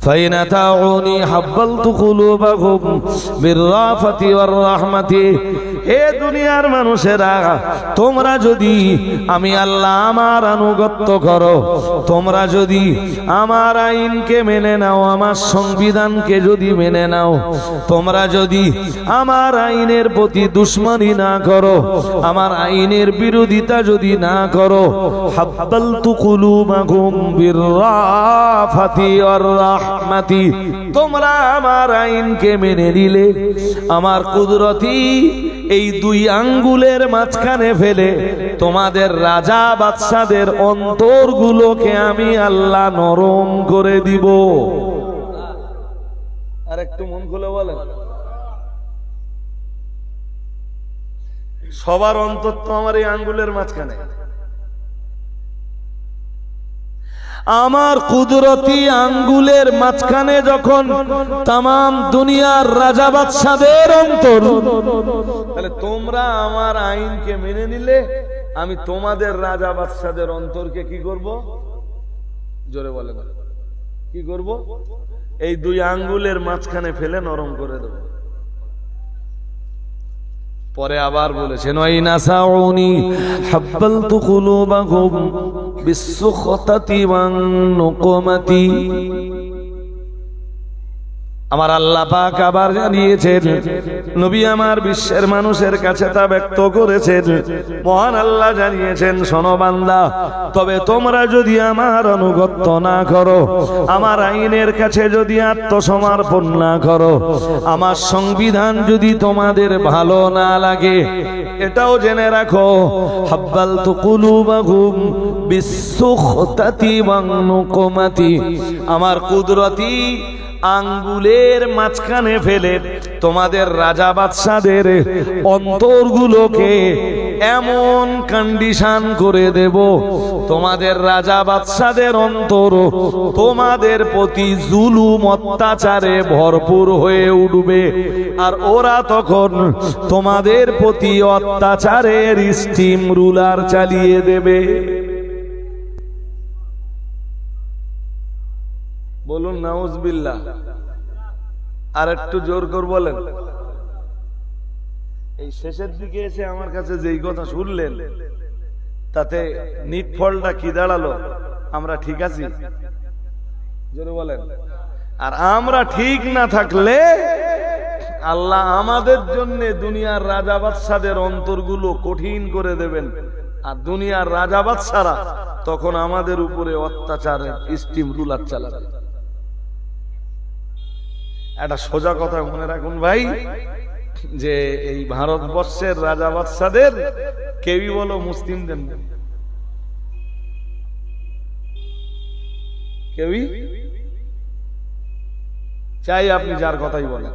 فإن أطاعوني حبلت قلوبهم بالرأفة والرحمة। হে দুনিয়ার মানুষেরা, তোমরা যদি আমি আল্লাহ আমার আনুগত্য করো, তোমরা যদি আমার আইনকে মেনে নাও, আমার সংবিধানকে যদি মেনে নাও, তোমরা যদি আমার আইনের প্রতি দুশমনি না করো, আমার আইনের বিরোধিতা যদি না করো, হাব্বালতু কুলুবাকুম বিররাফাতি ওয়ার রাহমাতি, তোমরা আমার আইনকে মেনে নিলে, আমার কুদরতি এই দুই আঙ্গুলের মাঝখানে ফেলে তোমাদের রাজা বাদশাদের অন্তরগুলোকে আমি আল্লাহ নরম করে দিব। আর একটু মন খুলে বলেন, সবার অন্তর তো আমার এই আঙ্গুলের মাঝখানে। আমার কুদরতি আঙ্গুলের মাঝখানে যখন তামাম দুনিয়ার রাজা বাদশাদের অন্তর, তাহলে তোমরা আমার আইনকে মেনে নিলে আমি তোমাদের রাজা বাদশাদের অন্তরকে কি করব? জোরে বলে না, কি করব? এই দুই আঙ্গুলের মাঝখানে ফেলে নরম করে দেব। পরে আবার বলেছেন, ওয়াইনা সাউনি হাব্বালতু কুলুবাকুম বিসসুখতাতি ওয়ান নুকমাতি। আমার আল্লাহ পাক আবার জানিয়েছেন, নবী আমার বিশ্বের মানুষের কাছে তা ব্যক্ত করেছেন। মহান আল্লাহ জানিয়েছেন, শোনো বান্দা, তবে তোমরা যদি আমার আনুগত্য না করো, আমার আইনের কাছে যদি আত্মসমর্পণ না করো, আমার সংবিধান যদি তোমাদের ভালো না লাগে, এটাও জেনে রাখো, হাব্বালতু কুলুবাকুম বিসসুখতাতি ওয়া নুকমাতি, আমার কুদরতি আঙ্গুলের মাঝখানে ফেলে তোমাদের রাজা বাদশাদের অন্তরগুলোকে এমন কন্ডিশন করে দেব, তোমাদের রাজা বাদশাদের অন্তর তোমাদের প্রতি জুলুম অত্যাচারে ভরপুর হয়ে উঠবে, আর ওরা তখন তোমাদের প্রতি অত্যাচারের স্টিম রুলার চালিয়ে দেবে। বলুন নাউজুবিল্লাহ। আর একটু জোর করে বলেন। এই শেষের দিকে এসে আমার কাছে যেই কথা শুনলেন, তাতে নিটফলটা কি দাঁড়ালো? আমরা ঠিক আছি? জোরে বলেন। আর আমরা ঠিক না থাকলে আল্লাহ আমাদের জন্য দুনিয়ার রাজা বাদশাদের অন্তরগুলো কঠিন করে দেবেন, আর দুনিয়ার রাজা বাদশারা তখন আমাদের উপরে অত্যাচারের স্টিম রুলার চালাবে। একটা সোজা কথা মনে রাখুন ভাই, যে এই ভারতবর্ষের রাজা বাদশাদের কেউই বলো মুসলিমদের, কেউই, চাই আপনি যার কথাই বলেন,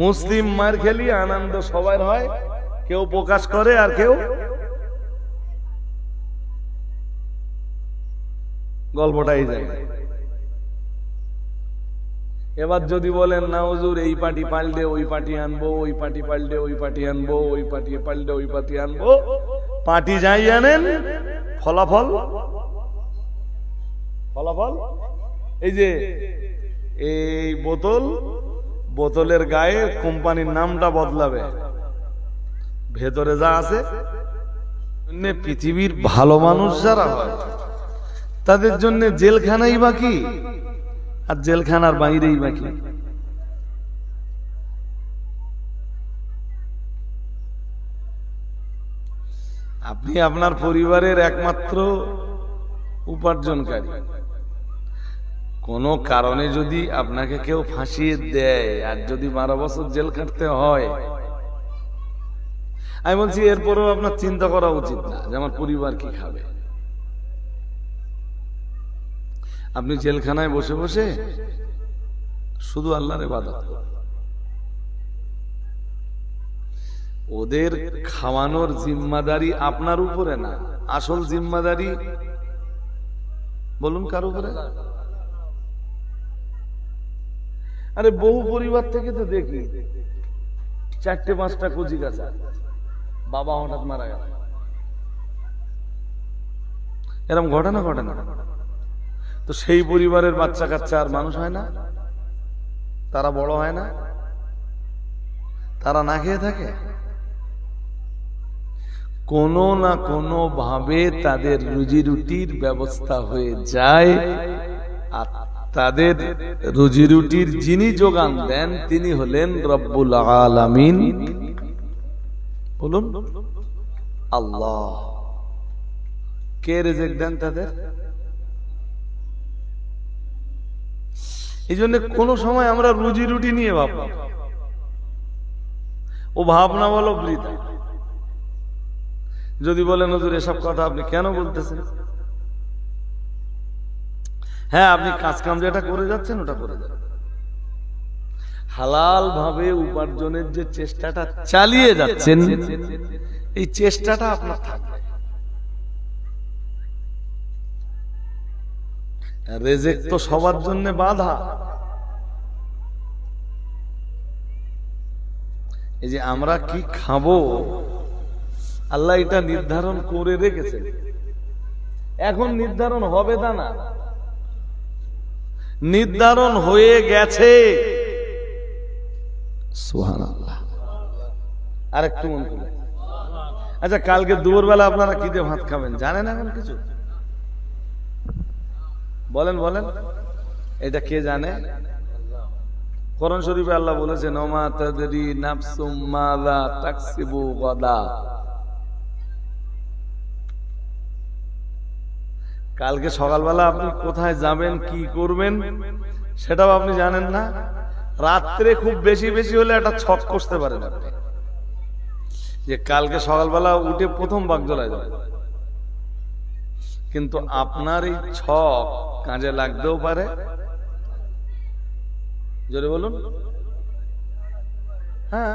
মুসলিম মার খেলি আনন্দ সবার হয়, কেউ প্রকাশ করে আর কেউ গল্পটাই যায়। এবার যদি বলেন না হুজুর এই পার্টি পাল্টে ওই পার্টি আনবো, ওই পার্টি পাল্টে ওই পার্টি আনবো, ওই পার্টি পাল্টে ওই পার্টি আনবো, পার্টি যাই আনেন, ফলাফল ফলাফল এই যে এই বোতলের গায়ে কোম্পানির নামটা বদলাবে, ভেতরে যা আছে। পৃথিবীর ভালো মানুষ যারা হয় তাদের জন্য জেলখানাই বাকি, আর জেলখানার বাইরেই বাকি। আপনি আপনার পরিবারের একমাত্র উপার্জনকারী, কোন কারণে যদি আপনাকে কেউ ফাঁসিয়ে দেয় আর যদি 12 বছর জেল কাটতে হয়, আমি বলছি এরপরেও আপনার চিন্তা করা উচিত না যে আমার পরিবার কি খাবে। আপনি জেলখানায় বসে বসে শুধু আল্লাহর ইবাদত করেন। ওদের খাওয়ানোর জিম্মাদারি আপনার উপরে না, আসল জিম্মাদারি বলুন কার উপরে? আরে বহু পরিবার থেকে তো দেখি 4-5টা কচি কাঁচা, বাবা হঠাৎ মারা গেল, এরকম ঘটনা ঘটে না? তো সেই পরিবারের বাচ্চা কাচ্চা আর মানুষ হয় না? তারা বড় হয় না? তারা না খেয়ে থাকে? কোনো না কোনো ভাবে তাদের রুজি রুটির ব্যবস্থা হয়ে যায়, আর তাদের রুজি রুটির যিনি যোগান দেন তিনি হলেন রব্বুল আলামিন। বলুন আল্লাহ। কে রিজিক দেন তাদের? এই জন্য কোন সময় আমরা রুজি রুটি নিয়ে ভাববো, ও ভাবনা বলো বৃথা। যদি বলেন হুজুর এসব কথা আপনি কেন বলতেছেন? হ্যাঁ, আপনি কাজ কাম যেটা করে যাচ্ছেন ওটা করে যান, হালাল ভাবে উপার্জনের যে চেষ্টাটা চালিয়ে যাচ্ছেন এই চেষ্টাটা আপনার থাকবে। রিজিক তো সবার জন্য বাধা। এই যে আমরা কি খাবো আল্লাহ এটা নির্ধারণ করে রেখেছেন, এখন নির্ধারণ হবে তা না, নির্ধারণ হয়ে গেছে। সুবহানাল্লাহ। আরেকটু মন করে, আচ্ছা কালকে দুপুরবেলা আপনারা কি দিয়ে ভাত খাবেন জানেন এখন কিছু? বলেন বলেন, এটা কে জানে? কোরআন শরীফে আল্লাহ বলেছেন ওমা তাদরি নাফসুম মাযা তাকসিবু গাদা। কালকে সকালবেলা আপনি কোথায় যাবেন, কি করবেন সেটাও আপনি জানেন না। রাত্রে খুব বেশি বেশি হলে একটা ছক কষতে পারেন আপনি, যে কালকে সকালবেলা উঠে প্রথম বাগজলায় যাবেন, কিন্তু আপনার এই ছক কাজে লাগতেও পারে। জোরে বলুন। হ্যাঁ,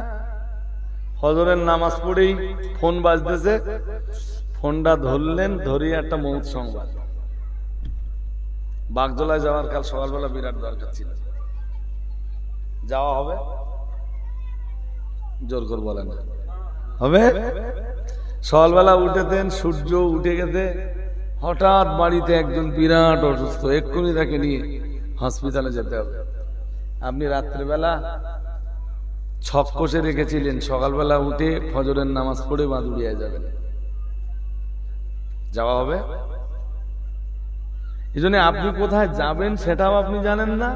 ফজরের নামাজ পড়েই ফোন বাজতেছে, ফোনটা ধরলেন, ধরিয়ে একটা মৌত সংবাদ, বাগজলায় যাওয়ার কাল সকালবেলা বিরাট দরকার ছিল, যাওয়া হবে? জোর করে বলেন হবে? সকালবেলা উঠেতেন, সূর্য উঠে গেছে, হঠাৎ বাড়িতে একজন বিরাট অসুস্থ, এক্ষুনি তাকে নিয়ে হসপিটালে যেতে হবে। আপনি রাত্রেবেলা ছক কষে রেখেছিলেন, সকালবেলা উঠে ফজরের নামাজ পড়ে বাঁধুড়িয়ে যাবেন, যাওয়া হবে? এই জন্য আপনি কোথায় যাবেন সেটাও আপনি জানেন না,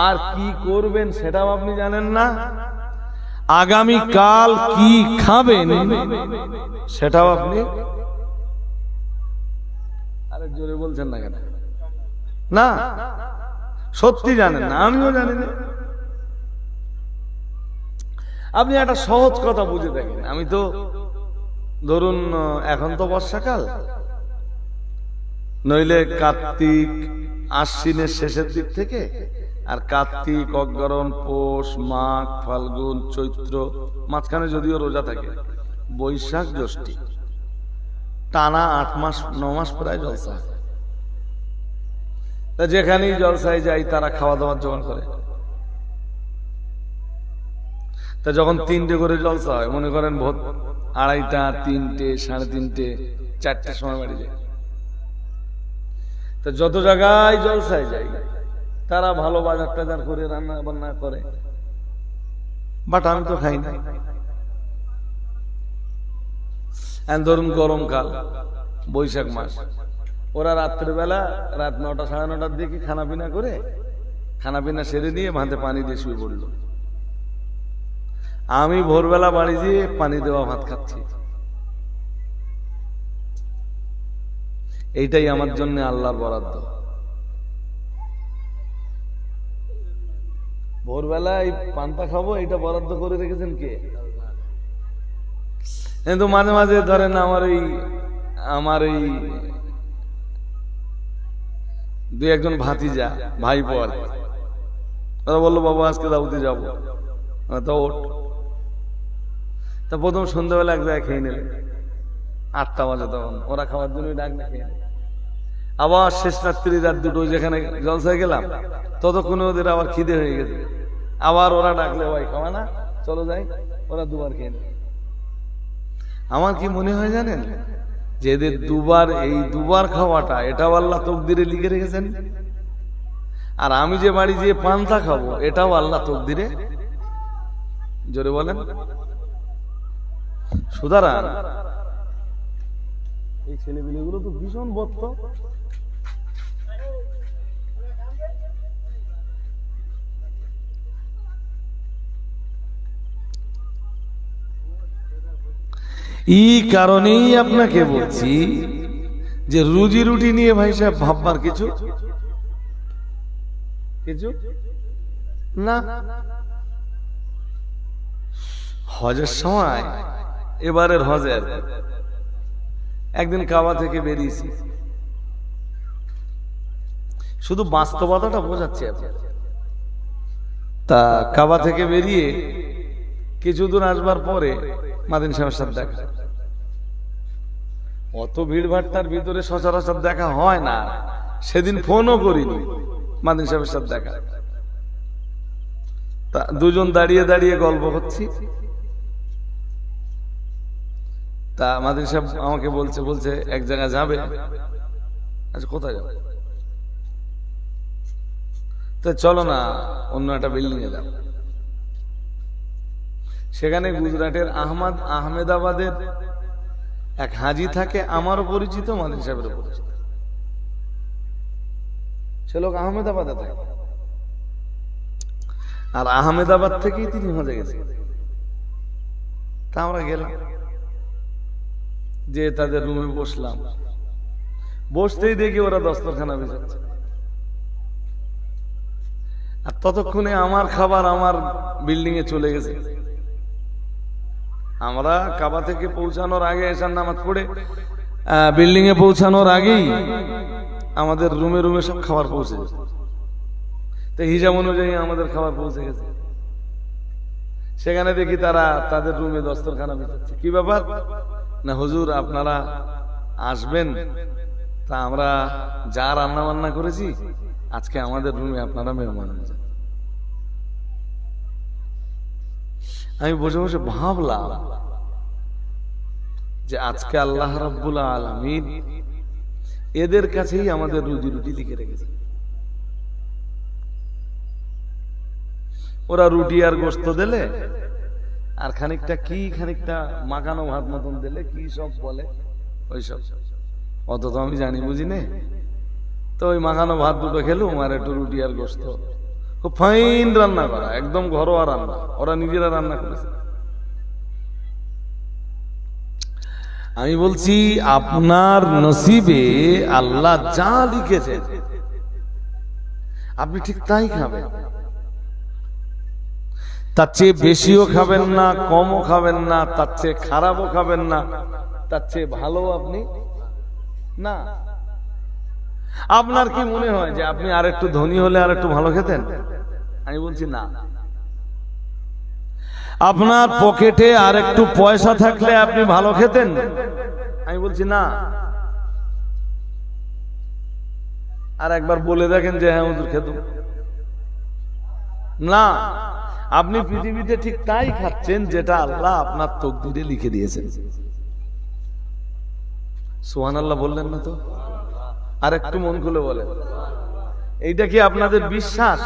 আর কি করবেন সেটাও আপনি জানেন না, আগামী কাল কি খাবেন সেটাও আপনি। আরে জোরে বলছেন না কেন? না, সত্যি জানেন না, আমিও জানি না। আপনি একটা সহজ কথা বুঝে দেখেন, আমি তো ধরুন এখন তো বর্ষাকাল, নইলে কার্তিক আশ্বিনের শেষের দিক থেকে, আর কার্তিক অগ্রহণ পৌষ মাঘ ফাল্গুন চৈত্র, মাঝখানে যদিও রোজা থাকে, বৈশাখ জ্যৈষ্ঠ, টানা 8 মাস 9 মাস প্রায় জলসা। যেখানেই জলসায় যাই তারা খাওয়া দাওয়ার জোগাড় করে। তা যখন 3টে করে জলসা হয়, মনে করেন ভোর 2:30, 3টে, 3:30, 4টের সময় বাড়ি যায়, তা যত জায়গায় জলসায় যাই তারা ভালো বাজার টাজার করে রান্না বান্না করে, বাট আমি তো খাই না। ধরুন গরমকাল, বৈশাখ মাস, ওরা রাত্রেবেলা রাত 9টা 9:30টার দিকে খানা পিনা করে, খানা পিনা সেরে দিয়ে ভাতে পানি দিয়ে শুয়ে পড়ল। আমি ভোরবেলা বাড়ি দিয়ে পানি দেওয়া ভাত খাচ্ছি। এইটাই আমার জন্য আল্লাহর বরাদ্দ। ভোরবেলা এই পান্তা খাবো, এটা বরাদ্দ করে রেখেছেন কে? কিন্তু মাঝে মাঝে ধরেন আমার এই 2-1জন ভাতিজা ভাইপো আর কি, ওরা বললো বাবা আজকে দাউদে যাবো, তো ওঠ। তা প্রথম সন্ধ্যাবেলা এক জায়গায় খেয়ে নিলে, 8টা বাজে, তখন ওরা খাওয়ার জন্য ডাক না খেয়ে। আবার শেষ রাত্রি রাত 2টো যেখানে জলসায় গেলাম, ততক্ষণে ওদের আবার খিদে হয়ে গেছে, আবার ওরা ডাকলে ভাই খাওয়া না, চলো যাই, ওরা 2বার খেয়ে নেয়। আমার কি মনে হয় জানেন, যে এদের দুবার, এই দুবার খাওয়াটা এটাও আল্লাহ তকদিরে লিখে রেখেছেন। আর আমি যে বাড়ি যেয়ে পান্তা খাবো এটাও আল্লাহ তকদিরে, জোরে বলেন। সুতরাং এই ছেলেপিলেগুলো তো ভীষণ বত্ত। এই কারণেই আপনাকে বলছি যে রুজি রুটি নিয়ে ভাই সাহেব ভাববার কিছু কিছু না। হজের সময়, এবারের হজের একদিন কাবা থেকে বেরিয়েছি, শুধু বাস্তবতাটা বোঝাচ্ছি আপনার। তা কাবা থেকে বেরিয়ে কিছু দূর আসবার পরে মাদিন সাহেবের সাথে দেখা। অত ভিড় ভাট্টার ভিতরে সচরাচর দেখা হয় না, সেদিন ফোনও করিনি। মাদিন সাহেবের সাথে দেখা, তা দুজন দাঁড়িয়ে দাঁড়িয়ে গল্প করছি। তা মাদিন সাহেব আমাকে বলছে এক জায়গায় যাবে। আচ্ছা কোথায় যাবে? তো চলো না অন্য একটা বিল্ডিং এ যাবো। সেখানে গুজরাটের আহমেদাবাদের এক হাজি থাকে, আমারও পরিচিত, মাদিন সাহেবেরও পরিচিত। সে লোক আহমেদাবাদে থাকে, আর আহমেদাবাদ থেকেই তিনি হজে গেছেন। তা আমরা গেলাম, যে তাদের রুমে বসলাম। বসতেই দেখি ওরা দস্তরখানা বিছাচ্ছে, আর ততক্ষণে আমার খাবার আমার বিল্ডিং এ চলে গেছে। আমরা কাবা থেকে পৌঁছানোর আগে, এশার নামাজ পড়ে বিল্ডিং এ পৌঁছানোর আগেই আমাদের রুমে রুমে সব খাবার পৌঁছে গেছে। তো হিসাব অনুযায়ী আমাদের খাবার পৌঁছে গেছে। সেখানে দেখি তারা তাদের রুমে দস্তরখানা বিছাচ্ছে। কি ব্যাপার? না হুজুর আপনারা আসবেন, তা আমরা যা রান্না বান্না করেছি আজকে আমাদের রুমে আপনারা মেহমান হয়ে যান। আমি বসে বসে ভাবলাম যে আজকে আল্লাহ রাব্বুল আলামিন এদের কাছেই আমাদের রুজি রুটি লিখে রেখেছে। ওরা রুটি আর গোশত দিলে, আর খানিকটা মাখানো ভাত মতন দিলে, কি সব বলে ওইসব, অত তো আমি জানি বুঝি না। তো ওই মাখানো ভাত দুটো খেলুম, আর একটু রুটি আর গোশত, খুব ফাইন রান্না করা, একদম ঘরোয়া রান্না, ওরা নিজেরা রান্না করেছে। আমি বলছি আপনার নসিবে আল্লাহ যা লিখেছেন আপনি ঠিক তাই খাবেন। তার চেয়ে বেশিও খাবেন না, কমও খাবেন না, তার চেয়ে খারাপও খাবেন না, তার চেয়ে ভালো আপনি না। আপনার কি মনে হয় যে আপনি আর একটু ধনী হলে আর একটু ভালো খেতেন? আমি বলছি না। আপনার পকেটে আর একটু পয়সা থাকলে আপনি ভালো খেতেন? আমি বলছি না। আর একবার বলে দেখেন যে হ্যাঁ হুজুর খেতুম না। আপনি পৃথিবীতে ঠিক তাই খাচ্ছেন যেটা আল্লাহ আপনার তকদিরে লিখে দিয়েছেন। সুবহানাল্লাহ বললেন না তো? আর একটু মন খুলে বলেন, এইটা কি আপনাদের বিশ্বাস?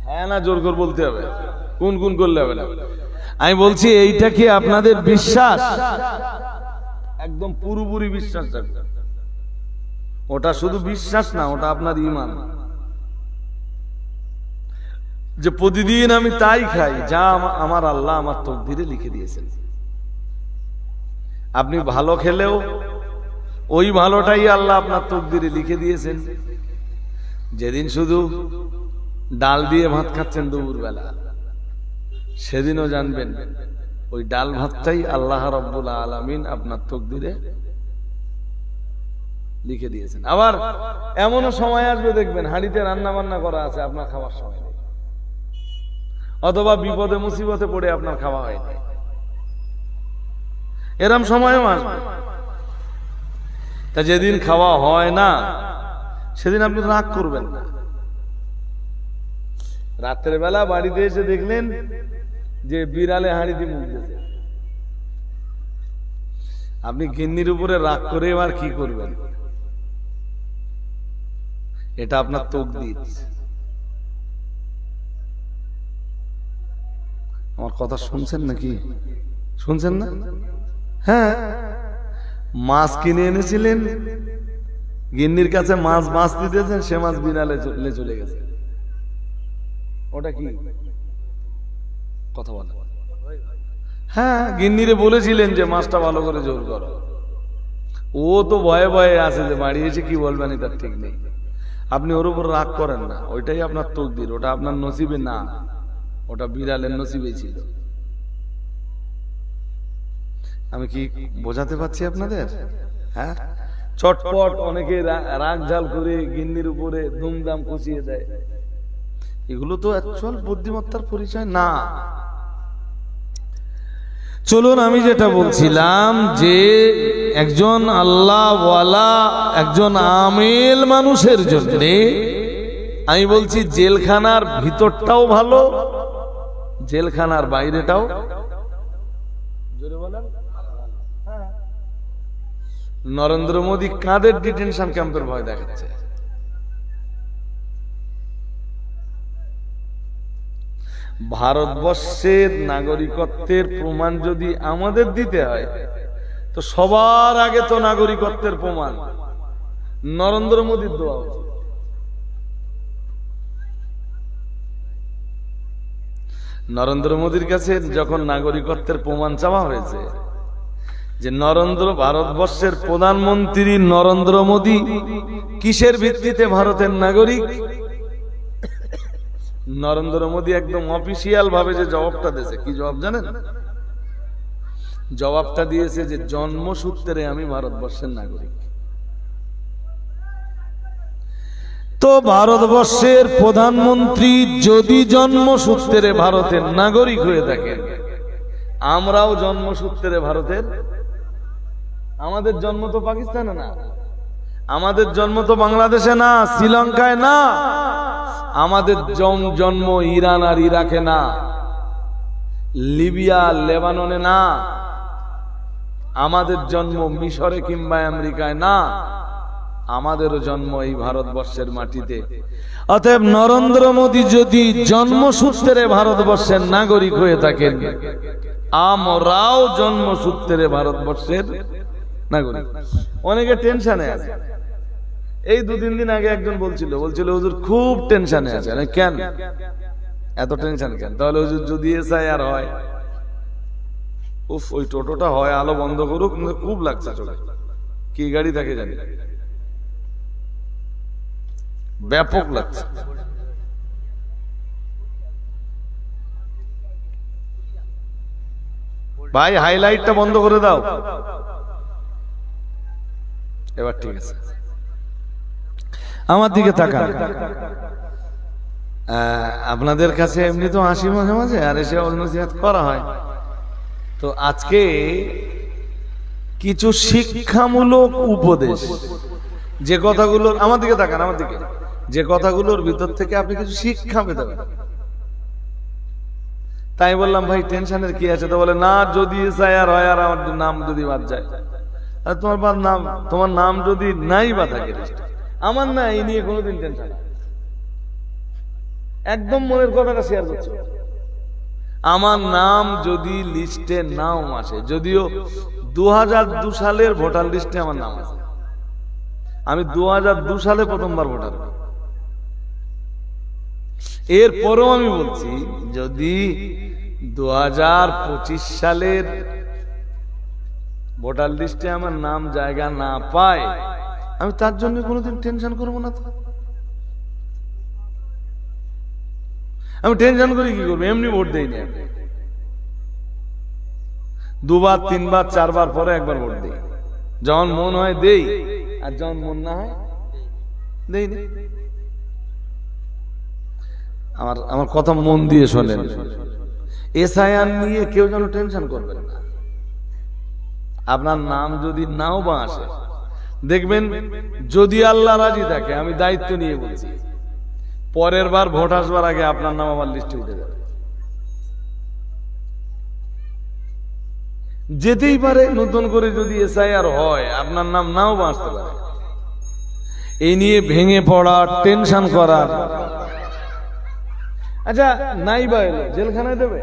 হ্যাঁ না জোর করে বলতে হবে, কোন করলে হবে না। আমি বলছি এইটা কি আপনাদের বিশ্বাস? একদম পুরোপুরি বিশ্বাস রাখবেন। ওটা শুধু বিশ্বাস না, ওটা আপনার ঈমান, যে প্রতিদিন আমি তাই খাই যা আমার আল্লাহ আমার তকদিরে লিখে দিয়েছেন। আপনি ভালো খেলেও ওই ভালোটাই আল্লাহ আপনার তকদিরে লিখে দিয়েছেন। যেদিন শুধু ডাল দিয়ে ভাত খাচ্ছেন দুপুর বেলা, সেদিনও জানবেন ওই ডাল ভাতটাই আল্লাহ রাব্বুল আলামিন আপনার তকদিরে লিখে দিয়েছেন। আবার এমনও সময় আসবে দেখবেন হাঁড়িতে রান্না বান্না করা আছে, আপনার খাওয়ার সময় নেই, অথবা বিপদে মুসিবতে পড়ে আপনার খাওয়া হয়নি। এরম সময়ও আসবে। তা যেদিন খাওয়া হয় না সেদিন আপনি রাগ করবেন না। রাতের বেলা বাড়িতে এসে দেখলেন যে বিড়ালে হাঁড়িতে মুখ দিয়েছে, আপনি গিন্নির উপরে রাগ করে আর কি করবেন? এটা আপনার তকদির। আমার কথা শুনছেন নাকি? শুনছেন না? হ্যাঁ, মাছ কিনে এনেছিলেন, গিন্নির কাছে মাছ দিতেছেন, সে মাছ বিনালে চলে গেছে। ওটা কি কথা বলে? হ্যাঁ, গিন্নিরে বলেছিলেন যে মাছটা ভালো করে জোর করো, ও তো ভয়ে ভয়ে আছে যে বাড়ি এসে কি বলবেন তার ঠিক নেই। আপনি ওর উপর রাগ করেন না, ওইটাই আপনার তকদির, ওটা আপনার নসিবে না, ওটা বিড়ালের নসিবে ছিল। আমি কি বোঝাতে পারছি আপনাদের? হ্যাঁ, চটপট অনেকে রাগ ঝাল করে গিন্নির উপরে দুমদাম কষিয়ে দেয়, এগুলো তো অ্যাকচুয়াল বুদ্ধিমত্তার পরিচয় না। চলুন, আমি যেটা বলছিলাম যে একজন আল্লাহওয়ালা, একজন আমেল মানুষের জন্য আমি বলছি জেলখানার ভিতরটাও ভালো, জেলখানার বাইরেটাও। নরেন্দ্র মোদী কাদের ডিটেনশন ক্যাম্পের ভয় দেখাচ্ছে? ভারতবর্ষের নাগরিকত্বের প্রমাণ যদি আমাদের দিতে হয় তো সবার আগে তো নাগরিকত্বের প্রমাণ নরেন্দ্র মোদীর দেওয়া উচিত। নরেন্দ্র মোদীর কাছে যখন নাগরিকত্বের প্রমাণ চাওয়া হয়েছে যে ভারতবর্ষের প্রধানমন্ত্রী নরেন্দ্র মোদী কিসের ভিত্তিতে ভারতের নাগরিক, নরেন্দ্র মোদী একদম অফিসিয়াল ভাবে যে জবাবটা দিয়েছে, কি জবাব জানেন? জবাবটা দিয়েছে যে জন্মসূত্রে আমি ভারতবর্ষের নাগরিক। তো ভারতবর্ষের প্রধানমন্ত্রী যদি জন্মসূত্রে ভারতের নাগরিক হয়ে থাকেন, আমরাও জন্মসূত্রে ভারতের। আমাদের জন্ম তো পাকিস্তানে না, আমাদের জন্ম তো বাংলাদেশে না, শ্রীলঙ্কায় না, আমাদের জন্ম ইরান আর ইরাকে না, লিবিয়া লেবাননে না, আমাদের জন্ম মিশরে কিংবা আমেরিকায় না, আমাদেরও জন্ম এই ভারতবর্ষের মাটিতে। অতএব নরেন্দ্র মোদী যদি জন্মসূত্রে ভারতবর্ষের নাগরিক হয়ে থাকেন, আমরাও জন্মসূত্রে ভারতবর্ষের নাগরিক। অনেকে টেনশনে আছে। এই 2-3 দিন আগে একজন বলছিল হুজুর খুব টেনশনে আছে। কেন এত টেনশন কেন? তাহলে হুজুর যদি এসআইআর হয়, উফ ওই টোটোটা হয়, আলো বন্ধ করুক, খুব লাগছে চলে। কি গাড়ি থাকে জানি, ব্যাপক লাগছে। ভাই হাইলাইটটা বন্ধ করে দাও, এবার ঠিক আছে। আমার দিকে তাকান। আপনাদের কাছে এমনি তো হাসি মাঝে মাঝে, আর এসে নসিহত করা হয়। তো আজকে কিছু শিক্ষামূলক উপদেশ, যে কথাগুলোর, আমার দিকে তাকান, আমার দিকে, যে কথাগুলোর ভিতর থেকে আপনি কিছু শিক্ষা পেতে পারেন। তাই বললাম ভাই টেনশনের কি আছে? তো বলে না, যদি এসআইআর হয় আর আমার নাম যদি বাদ যায়, আর তোমার নাম যদি নাই বা থাকে, আমার না, এই নিয়ে কোনোদিন টেনশন, একদম মনের কথাটা শেয়ার করছি। আমার নাম যদি লিস্টে নাও আসে, যদিও 2002 সালের ভোটার লিস্টে আমার নাম আছে, আমি 2002 সালে প্রথমবার ভোটার। এরপরও আমি বলছি, যদি 2025 সালের ভোটার লিস্টে আমার নাম জায়গা না পায়, আমি তার জন্য কোনোদিন টেনশন করবো না। তো আমি টেনশন করি কি করবো? এমনি ভোট দেইনি, 2বার 3বার 4বার পরে একবার ভোট দেই। যখন মন হয় দেই, আর যখন মন না হয় দেই না। আমার কথা মন দিয়ে শোনেন, এসআইআর নিয়ে কেউ যেন টেনশন করবেন না। আপনার নাম যদি নাও বা আসে, দেখবেন যদি আল্লাহ রাজি থাকে, আমি দায়িত্ব নিয়ে বলছি, পরের বার ভোট আসবার আগে আপনার নাম আমার লিস্টে উঠে যাবে। যেতেই পারে, নতুন করে যদি এসআইআর হয় আপনার নাম নাও বাঁচতে পারে। এই নিয়ে ভেঙে পড়া, টেনশন করার, আচ্ছা নাই বা এলো, জেলখানায় দেবে,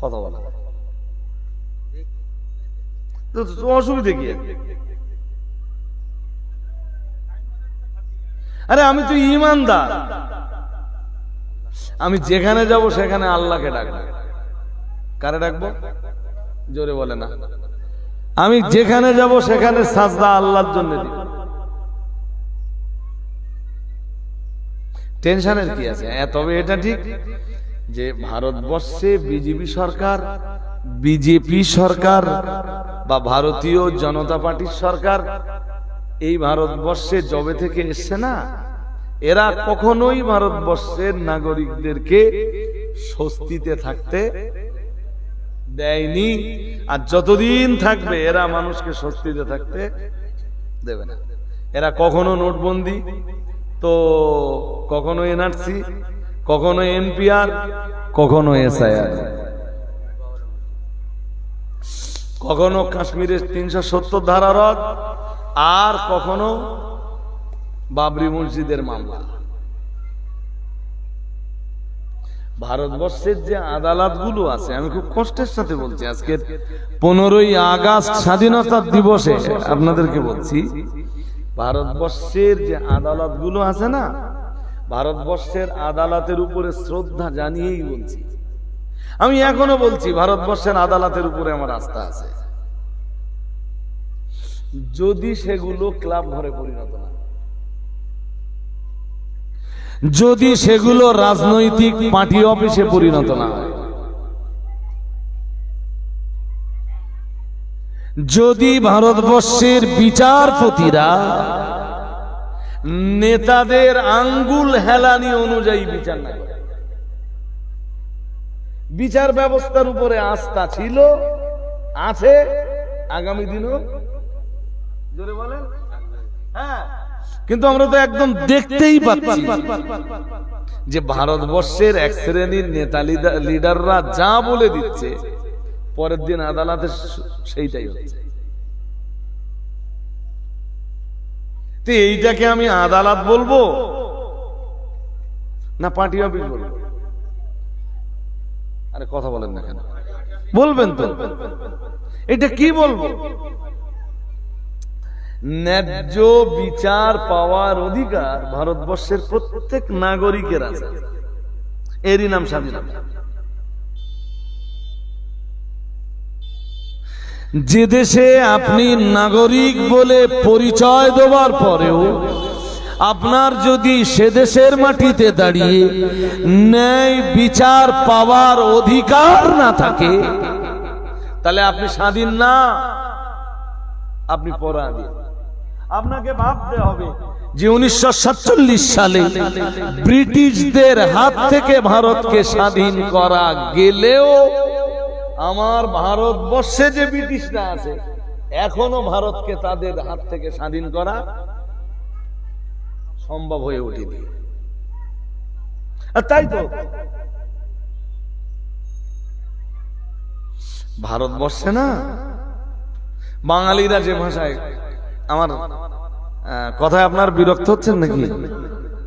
কথা বলা অসুবিধে কি? আরে আমি তো ঈমানদার, আমি যেখানে যাব সেখানে আল্লাহকে ডাকবো। কারে ডাকবো? জোরে বলে না। আমি যেখানে যাব সেখানে সাজদা আল্লাহর জন্য দিব। টেনশনের কি আছে? তবে এটা ঠিক যে ভারতবর্ষে বিজেপি সরকার বা ভারতীয় জনতা পার্টির সরকার এই ভারতবর্ষে যবে থেকে এসছে না, এরা কখনোই ভারতবর্ষের নাগরিকদেরকে স্বস্তিতে থাকতে দেয়নি, আর যতদিন থাকবে এরা মানুষকে স্বস্তিতে থাকতে দেবে না। এরা কখনো নোটবন্দি, তো কখনো এনআরসি, কখনো এনপিআর, কখনো এসআইআর, কখনো কাশ্মীরের 370 ধারা রদ, আর কখনো বাবরি মসজিদের মামলা। ভারতবর্ষের যে আদালতগুলো আছে, আমি খুব কষ্টের সাথে বলছি, আজকে 15ই আগস্ট স্বাধীনতা দিবসে আপনাদেরকে বলছি, ভারতবর্ষের যে আদালতগুলো আছে না, ভারতবর্ষের আদালতের উপরে শ্রদ্ধা জানিয়েই বলছি। আমি এখনো বলছি ভারতবর্ষের আদালতের উপরে আমার আস্থা আছে, যদি সেগুলো ক্লাব ঘরে পরিণত না, যদি সেগুলো রাজনৈতিক পার্টি অফিসে পরিণত না হয়, যদি ভারতবর্ষের বিচারপতিরা নেতাদের আঙ্গুল হেলানি অনুযায়ী বিচার না করে। বিচার ব্যবস্থার উপরে আস্থা ছিল, আছে, আগামী দিনও জোরে বলেন হ্যাঁ। কিন্তু আমরা তো একদম দেখতেই পাচ্ছি যে ভারতবর্ষের এক শ্রেণীর নেতা লিডাররা যা বলে দিচ্ছে, পরের দিন আদালতে সেইটাই হচ্ছে। তো এইটাকে আমি আদালত বলবো না পার্টি অফিস বলবো? আরে কথা বলেন না কেন? বলবেন তো, এটা কি বলবো? ন্যায্য বিচার পাওয়ার অধিকার ভারতবর্ষের প্রত্যেক নাগরিকের আছে, এরই নাম স্বাধীনতা। যে দেশে আপনি নাগরিক বলে পরিচয় দেওয়ার পরেও আপনার যদি সে দেশের মাটিতে দাঁড়িয়ে ন্যায় বিচার পাওয়ার অধিকার না থাকে, তাহলে আপনি স্বাধীন না, আপনি পরাধীন। আপনাকে ভাবতে হবে যে 1947 সালে ব্রিটিশদের হাত থেকে ভারতকে স্বাধীন করা গেলেও আমার ভারতবর্ষে যে ব্রিটিশরা আছে এখনো ভারতকে তাদের হাত থেকে স্বাধীন করা সম্ভব হয়ে ওঠেনি। আর তাই তো ভারতবর্ষে না বাঙালিরা যে ভাষায়, আমার কথায় আপনার বিরক্ত হচ্ছেন নাকি?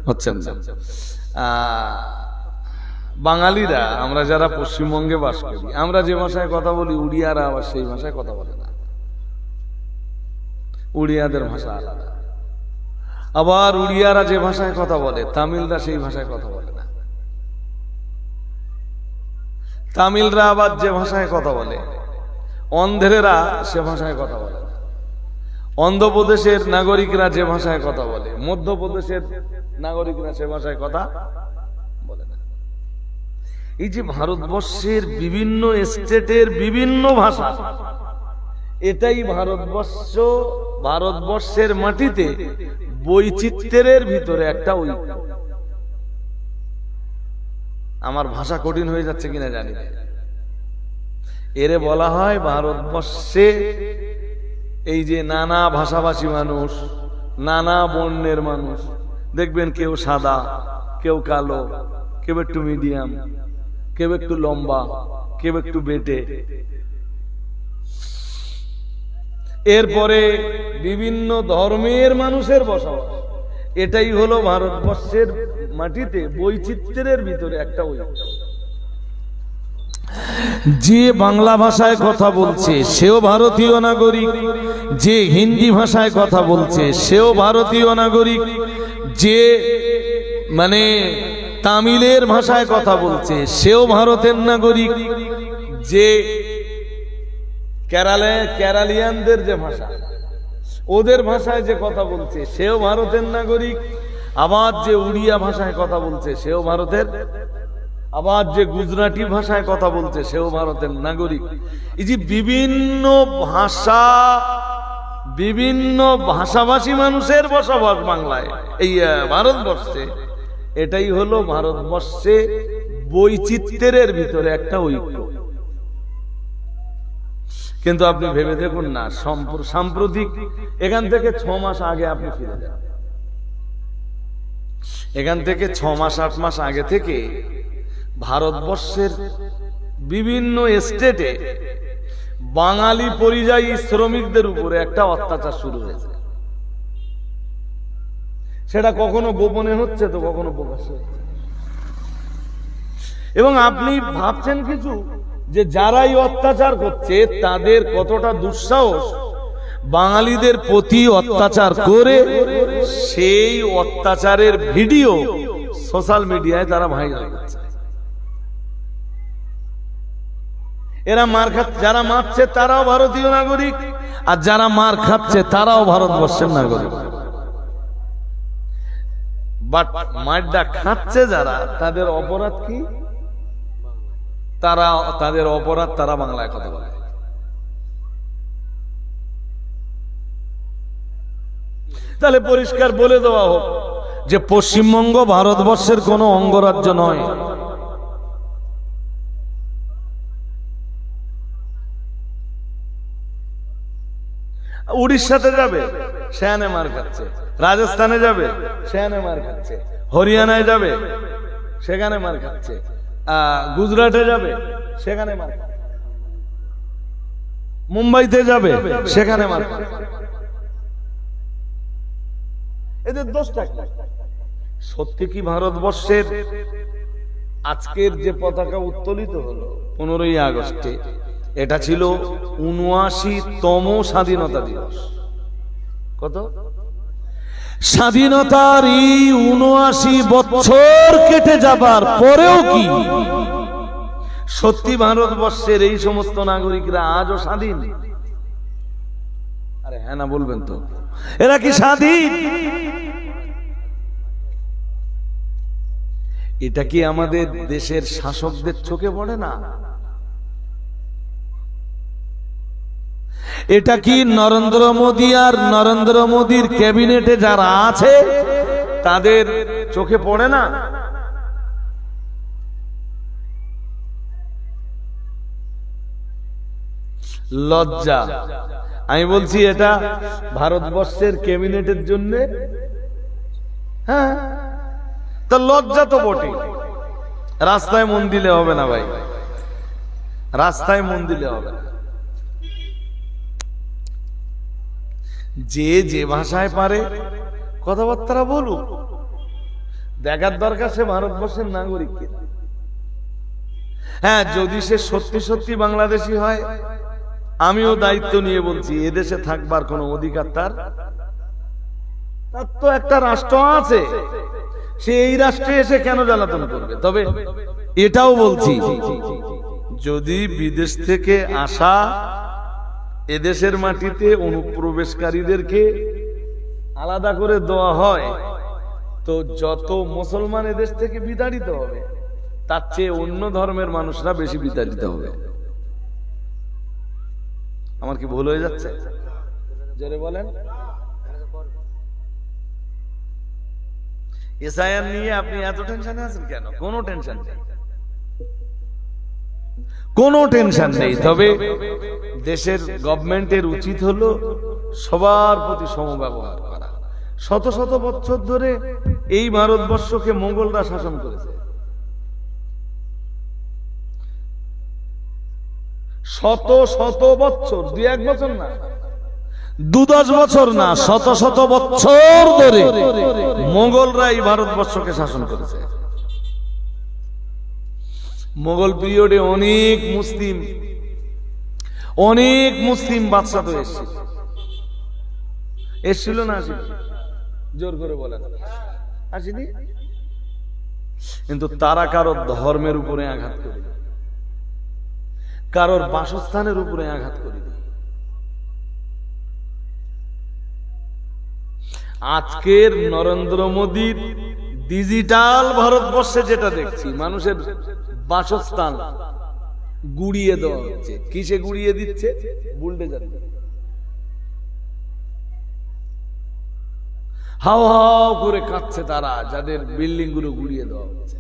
হচ্ছেন না। বাঙালিরা আমরা যারা পশ্চিমবঙ্গে বাস করি, আমরা যে ভাষায় কথা বলি, উড়িয়ারা আবার সেই ভাষায় কথা বলে না, উড়িয়াদের ভাষা আলাদা। আবার উড়িয়ারা যে ভাষায় কথা বলে, তামিলরা সেই ভাষায় কথা বলে না। তামিলরা আবার যে ভাষায় কথা বলে, অন্ধ্রেরা সে ভাষায় কথা বলে না। অন্ধ্রপ্রদেশের নাগরিকরা যে ভাষায় কথা বলে, মধ্যপ্রদেশের নাগরিকরা সে ভাষায় কথা বলে না। এই যে ভারতবর্ষের বিভিন্ন স্টেটের বিভিন্ন ভাষা, এটাই ভারতবর্ষের মাটিতে বৈচিত্র্যের ভিতরে একটা ঐক্য। আমার ভাষা কঠিন হয়ে যাচ্ছে কিনা জানি না, এরে বলা হয় ভারতবর্ষে এই যে নানা ভাষাভাষী মানুষ, নানা বর্ণের মানুষ, দেখবেন কেউ সাদা, কেউ কালো, কেউ একটু মিডিয়াম, কেউ একটু লম্বা, কেউ একটু বেটে। এরপরে বিভিন্ন ধর্মের মানুষের বসবাস। এটাই হলো ভারতবর্ষের মাটিতে বৈচিত্র্যের ভিতরে একটা ঐক্য। যে বাংলা ভাষায় কথা বলছে সেও ভারতীয় নাগরিক, যে হিন্দি ভাষায় কথা বলছে সেও ভারতীয় নাগরিক, যে মানে তামিলের ভাষায় কথা বলছে সেও ভারতের নাগরিক, যে কেরালিয়ানদের যে ভাষা ওদের ভাষায় যে কথা বলছে সেও ভারতের নাগরিক, আবার যে উড়িয়া ভাষায় কথা বলছে সেও ভারতের, আবার যে গুজরাটি ভাষায় কথা বলছে সেও ভারতের নাগরিক। এই যে বিভিন্ন ভাষা, বিভিন্ন ভাষাভাষী মানুষের বসবাস বাংলায়, এই ভারতবর্ষে, এটাই হলো ভারতবর্ষে বৈচিত্র্যের ভিতরে একটা ঐক্য। কিন্তু আপনি ভেবে দেখুন না, সাম্প্রতিক এখান থেকে 6 মাস আগে আপনি ফিরে যান, এখান থেকে 6 মাস 8 মাস আগে থেকে ভারতবর্ষের বিভিন্ন স্টেটে বাঙালি পরিযায়ী শ্রমিকদের উপরে একটা অত্যাচার শুরু হয়েছে। সেটা কখনো গোপনে হচ্ছে তো কখনো প্রকাশ্যে হচ্ছে। এবং আপনি ভাবছেন কিছু যে যারাই অত্যাচার করছে তাদের কতটা দুঃসাহস, বাঙালিদের প্রতি অত্যাচার করে সেই অত্যাচারের ভিডিও সোশ্যাল মিডিয়ায় তারা ভাইরাল করছে। এরা মার খাচ্ছে, যারা মারছে তারাও ভারতীয় নাগরিক, আর যারা মার খাচ্ছে তারাও ভারতবর্ষের নাগরিক। বাট মারটা খাচ্ছে যারা, তাদের অপরাধ কি? তাদের অপরাধ তারা বাংলায় কথা বলে। তাহলে পরিষ্কার বলে দেওয়া হোক যে পশ্চিমবঙ্গ ভারতবর্ষের কোন অঙ্গরাজ্য নয়। উড়িষ্যাতে যাবে সেখানে মার খাচ্ছে, রাজস্থানে যাবে সেখানে মার খাচ্ছে, হরিয়ানায় যাবে সেখানে মার খাচ্ছে, গুজরাটে যাবে সেখানে মার খাচ্ছে, মুম্বাইতে যাবে সেখানে মার খাচ্ছে। এদের দোষটা কি? সত্যি কি ভারতবর্ষের আজকের যে পতাকা উত্তোলিত হলো 15ই আগস্টে, এটা ছিল ৭৯তম স্বাধীনতা দিবস। কত? স্বাধীনতার এই ৭৯ বছর কেটে যাবার পরেও কি সত্যি ভারতবর্ষের এই সমস্ত নাগরিকরা আজও স্বাধীন? আরে হ্যাঁ না বলবেন তো, এরা কি স্বাধীন? এটা কি আমাদের দেশের শাসকদের চোখে পড়ে না? এটা কি নরেন্দ্র মোদী আর নরেন্দ্র মোদীর ক্যাবিনেটে যারা আছে তাদের চোখে পড়ে না? লজ্জা। আমি বলছি এটা ভারতবর্ষের ক্যাবিনেটের জন্য, হ্যাঁ, তা লজ্জা তো বটে। রাস্তায় মন দিলে হবে না ভাই, রাস্তায় মন দিলে হবে না। যে যে ভাষায় পারে কথাবার্তা বলুক, দেখার দরকার সে ভারতবর্ষের নাগরিক কিনা। হ্যাঁ, যদি সে সত্যি সত্যি বাংলাদেশি হয়, আমিও দায়িত্ব নিয়ে বলছি এদেশে থাকবার কোন অধিকার তার তো একটা রাষ্ট্র আছে, সে এই রাষ্ট্রে এসে কেন জ্বালাতন করবে? তবে এটাও বলছি, যদি বিদেশ থেকে আসা এদেশের মাটিতে অনুপ্রবেশকারীদেরকে আলাদা করে দেওয়া হয়, তো যত মুসলমান এদেশ থেকে বিতাড়িত হবে তার চেয়ে অন্য ধর্মের মানুষরা বেশি বিতাড়িত হবে। আমার কি ভুল হয়ে যাচ্ছে? জোরে বলেন। এসআইআর নিয়ে আপনি এত টেনশনে আছেন কেন? কোনো টেনশন নেই, কোনো টেনশন নেই। তবে দেশের গভর্নমেন্টের উচিত হলো সবার প্রতি সমব্যবহার করা। শত শত বছর ধরে এই ভারতবর্ষকে মোগলরা শাসন করেছে। শত শত বছর, 2-1 বছর না, 2-10 বছর না, শত শত বছর ধরে মোগলরা এই ভারতবর্ষকে শাসন করেছে। মোগল পিরিয়ডে অনেক মুসলিম বাদশা তো এসছিল না? আসেনি? জোর করে বলেন, আসেনি? কিন্তু তারা কারোর ধর্মের উপরে আঘাত করে, কারোর বাসস্থানের উপরে আঘাত করে। আজকের নরেন্দ্র মোদীর ডিজিটাল ভারতবর্ষে যেটা দেখছি, মানুষের বাসস্থান গুড়িয়ে দেওয়া হচ্ছে। কিসে গুড়িয়ে দিচ্ছে? বুলডোজার। হাও হাও করে কাঁদছে তারা, যাদের বিল্ডিং গুলো গুড়িয়ে দেওয়া হচ্ছে।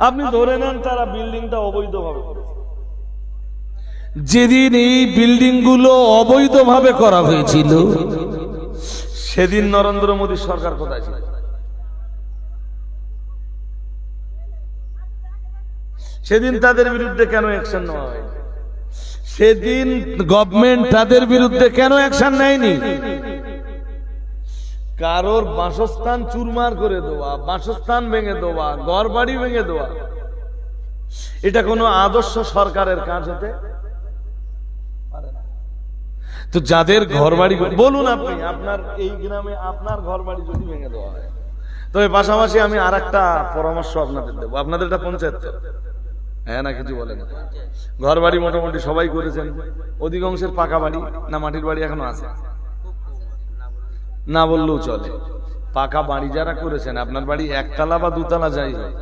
আপনি ধরে নেন তারা বিল্ডিংটা অবৈধভাবে করেছে। যেদিন এই বিল্ডিং গুলো অবৈধভাবে করা হয়েছিল, সেদিন নরেন্দ্র মোদী সরকার কোথায় ছিল? সেদিন তাদের বিরুদ্ধে কেন অ্যাকশন নেওয়া হয়? সেদিন গভর্নমেন্ট তাদের বিরুদ্ধে কেন অ্যাকশন নেয়নি? কারোর বাসস্থান চুরমার করে দেওয়া, বাসস্থান ভেঙে দেওয়া, ঘর বাড়ি ভেঙে দেওয়া, এটা কোনো আদর্শ সরকারের কাজ হতে পারে না। তো যাদের ঘর বাড়ি, বলুন আপনি, আপনার এই গ্রামে আপনার ঘর বাড়ি যদি ভেঙে দেওয়া হয়, তবে পাশাপাশি আমি আর একটা পরামর্শ আপনাদের দেবো। আপনাদের এটা পঞ্চায়েত, হ্যাঁ না কিছু বলেন? ঘর বাড়ি মোটামুটি সবাই করেছেন, অধিকাংশের পাকা বাড়ি না মাটির বাড়ি এখনো আছে? না বললেও চলে। পাকা বাড়ি যারা করেছেন, আপনার বাড়ি 1 তলা বা 2 তলা যাই হোক,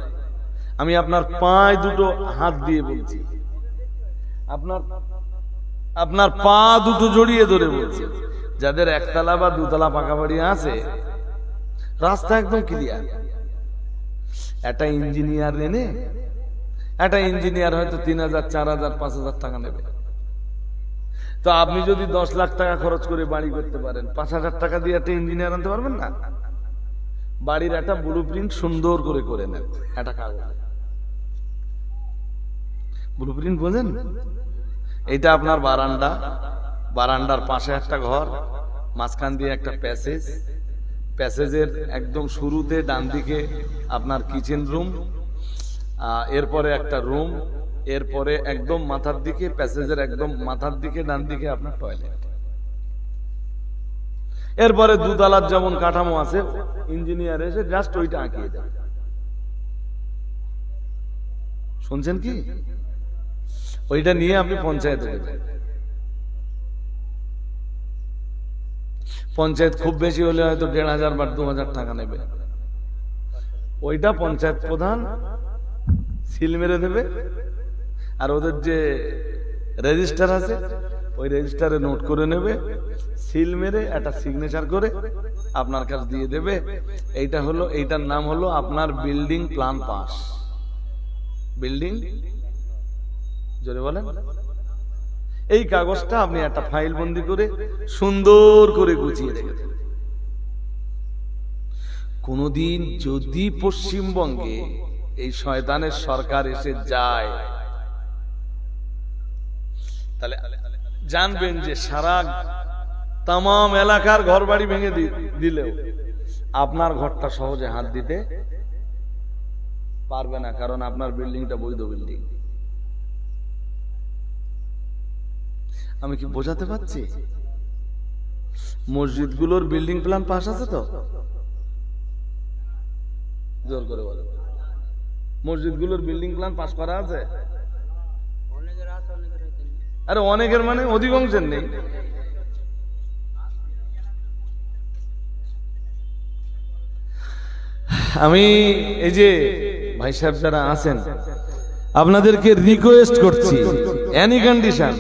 আমি আপনার পায়ে দুটো হাত দিয়ে বলছি, আপনার পা দুটো জড়িয়ে ধরে বলছি, যাদের 1 তলা বা 2 তলা পাকা বাড়ি আছে, রাস্তা একদম ক্লিয়ার। একটা ইঞ্জিনিয়ার এনে, একটা ইঞ্জিনিয়ার হয়তো 3,000, 4,000, 5,000 টাকা নেবে। তো আপনি যদি 10 লাখ টাকা খরচ করে বাড়ি করতে পারেন, 5,000 টাকা দিয়ে একটা ইঞ্জিনিয়ার আনতে পারবেন না? বাড়ির একটা ব্লু প্রিন্ট সুন্দর করে নেন, একটা কাগজ ব্লু প্রিন্ট, বোঝেন? এটা আপনার বারান্দা, বারান্দার পাশে একটা ঘর, মাঝখান দিয়ে একটা প্যাসেজ, প্যাসেজের একদম শুরুতে ডান দিকে আপনার কিচেন রুম, এরপরে একটা রুম, এরপরে একদম মাথার দিকে, প্যাসেজের একদম মাথার দিকে ডান দিকে আপনার টয়লেট। এরপরে 2 তলার যেমন কাঠামো আছে, ইঞ্জিনিয়ার এসে জাস্ট ওইটা আঁকিয়ে দেয়। শুনছেন কি? ওইটা নিয়ে আপনি পঞ্চায়েতে দেবেন। পঞ্চায়েত খুব বেশি হলে হয়তো 1,500 বা 2,000 টাকা নেবে। ওইটা পঞ্চায়েত প্রধান সিল মেরে দেবে, আর ওদের যে রেজিস্টার আছে ওই রেজিস্টারে নোট করে নেবে, সিল মেরে একটা সিগনেচার করে আপনার কাছে দিয়ে দেবে। এইটা হলো, এইটার নাম হলো আপনার বিল্ডিং প্ল্যান পাস। বিল্ডিং, জোরে বলেন। এই কাগজটা আপনি একটা ফাইল বন্দি করে সুন্দর করে গুছিয়ে রেখে দেবেন। কোনদিন যদি পশ্চিমবঙ্গে এই শয়তানের সরকার এসে যায়, তাহলে জানবেন যে সারা তাম এলাকার ঘর বাড়ি ভেঙে দিলেও আপনার ঘরটা সহজে হাত দিতে পারবে না, কারণ আপনার বিল্ডিংটা বৈধ বিল্ডিং। আমি কি বোঝাতে পারছি? মসজিদগুলোর বিল্ডিং প্ল্যান পাস আছে তো? জোর করে বলো, মসজিদগুলোর বিল্ডিং প্ল্যান পাস করা আছে? আরে অনেকের মানে অধিকাংশের নেই। আমি এই যে ভাই সাহেব যারা আছেন, আপনাদেরকে রিকোয়েস্ট করছি, এনি কন্ডিশন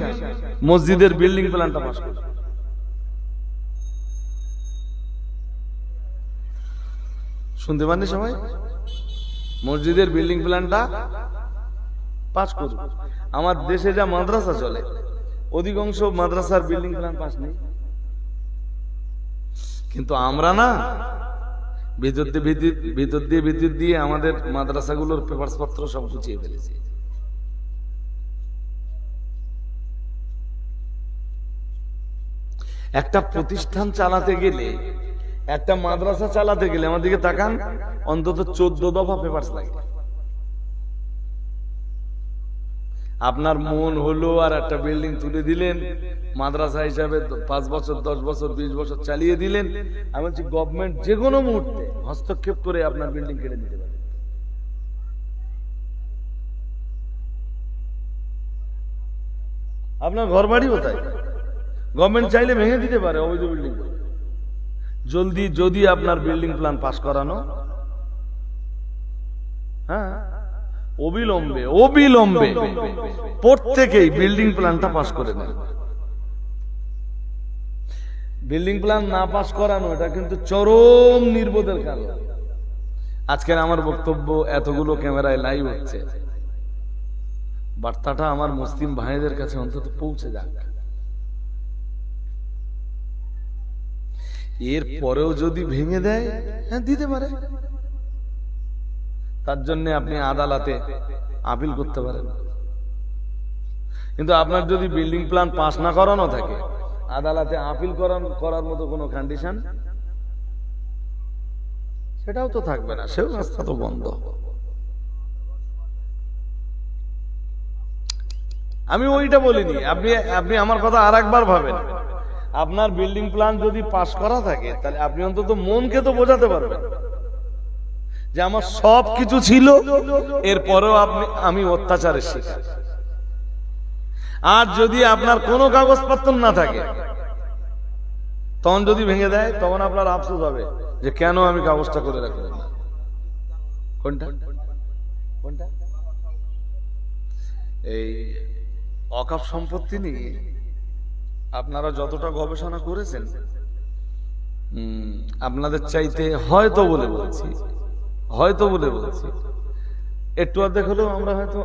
মসজিদের বিল্ডিং প্ল্যানটা পাস করুন। শুনতে পাননি সবাই? মসজিদের বিল্ডিং প্ল্যানটা পাস করুন। আমার দেশে যা মাদ্রাসা চলে, অধিকাংশ মাদ্রাসার বিল্ডিং প্ল্যান পাস নেই। কিন্তু আমরা না ভিতর দিয়ে আমাদের মাদ্রাসাগুলোর পেপারস পত্র সব গুছিয়ে ফেলেছে। একটা প্রতিষ্ঠান চালাতে গেলে, একটা মাদ্রাসা চালাতে গেলে আমার দিকে তাকান, অন্তত 14 দফা পেপারস লাগে। আপনার মন হলো আর একটা বিল্ডিং তুলে দিলেন, মাদ্রাসা হিসাবে 5 বছর 10 বছর 20 বছর চালিয়ে দিলেন। আমি বলছি গভর্নমেন্ট যে কোনো মুহূর্তে হস্তক্ষেপ করে আপনার বিল্ডিং কেটে দিতে পারে। আপনার ঘর বাড়ি কোথায়? গভর্নমেন্ট চাইলে ভেঙে দিতে পারে অবৈধ বিল্ডিং। জলদি যদি আপনার বিল্ডিং প্ল্যান পাস করানো, হ্যাঁ, অবিলম্বে প্রত্যেকেই বিল্ডিং প্ল্যানটা পাস করে নেন। বিল্ডিং প্ল্যান না পাস করানো এটা কিন্তু চরম নির্বোধের কারণ। আজকের আমার বক্তব্য এতগুলো ক্যামেরায় লাইভ হচ্ছে, বার্তাটা আমার মুসলিম ভাইদের কাছে অন্তত পৌঁছে যাক। এর পরেও যদি ভেঙে দেয়, হ্যাঁ দিতে পারে, তার জন্য আপনি আদালতে আপিল করতে পারেন। কিন্তু আপনার যদি বিল্ডিং প্ল্যান পাস না করানো থাকে, আদালতে আপিল করার মতো কোনো কন্ডিশন সেটাও তো থাকবে না, সেও রাস্তা তো বন্ধ। আমি ওইটা বলিনি, আপনি আমার কথা আর একবার ভাবেন। আপনার বিল্ডিং প্ল্যান যদি পাস করা থাকে, তাহলে আপনি অন্তত মনকে তো বোঝাতে পারবেন যে আমার সব কিছু ছিল, এরপরেও আমি অত্যাচারের শিকার। আর যদি আপনার কোনো কাগজপত্র না থাকে, তখন যদি ভেঙে দেয়, তখন আপনার আফসোস হবে যে কেন আমি কাগজটা করে রাখলাম। কোনটা? এই ওয়াকফ সম্পত্তি নিয়ে আপনারা যতটা গবেষণা করেছেন, আপনাদের চাইতে হয়তো বলে বলছি একটু অর্ধেক হলেও আমরা হয়তো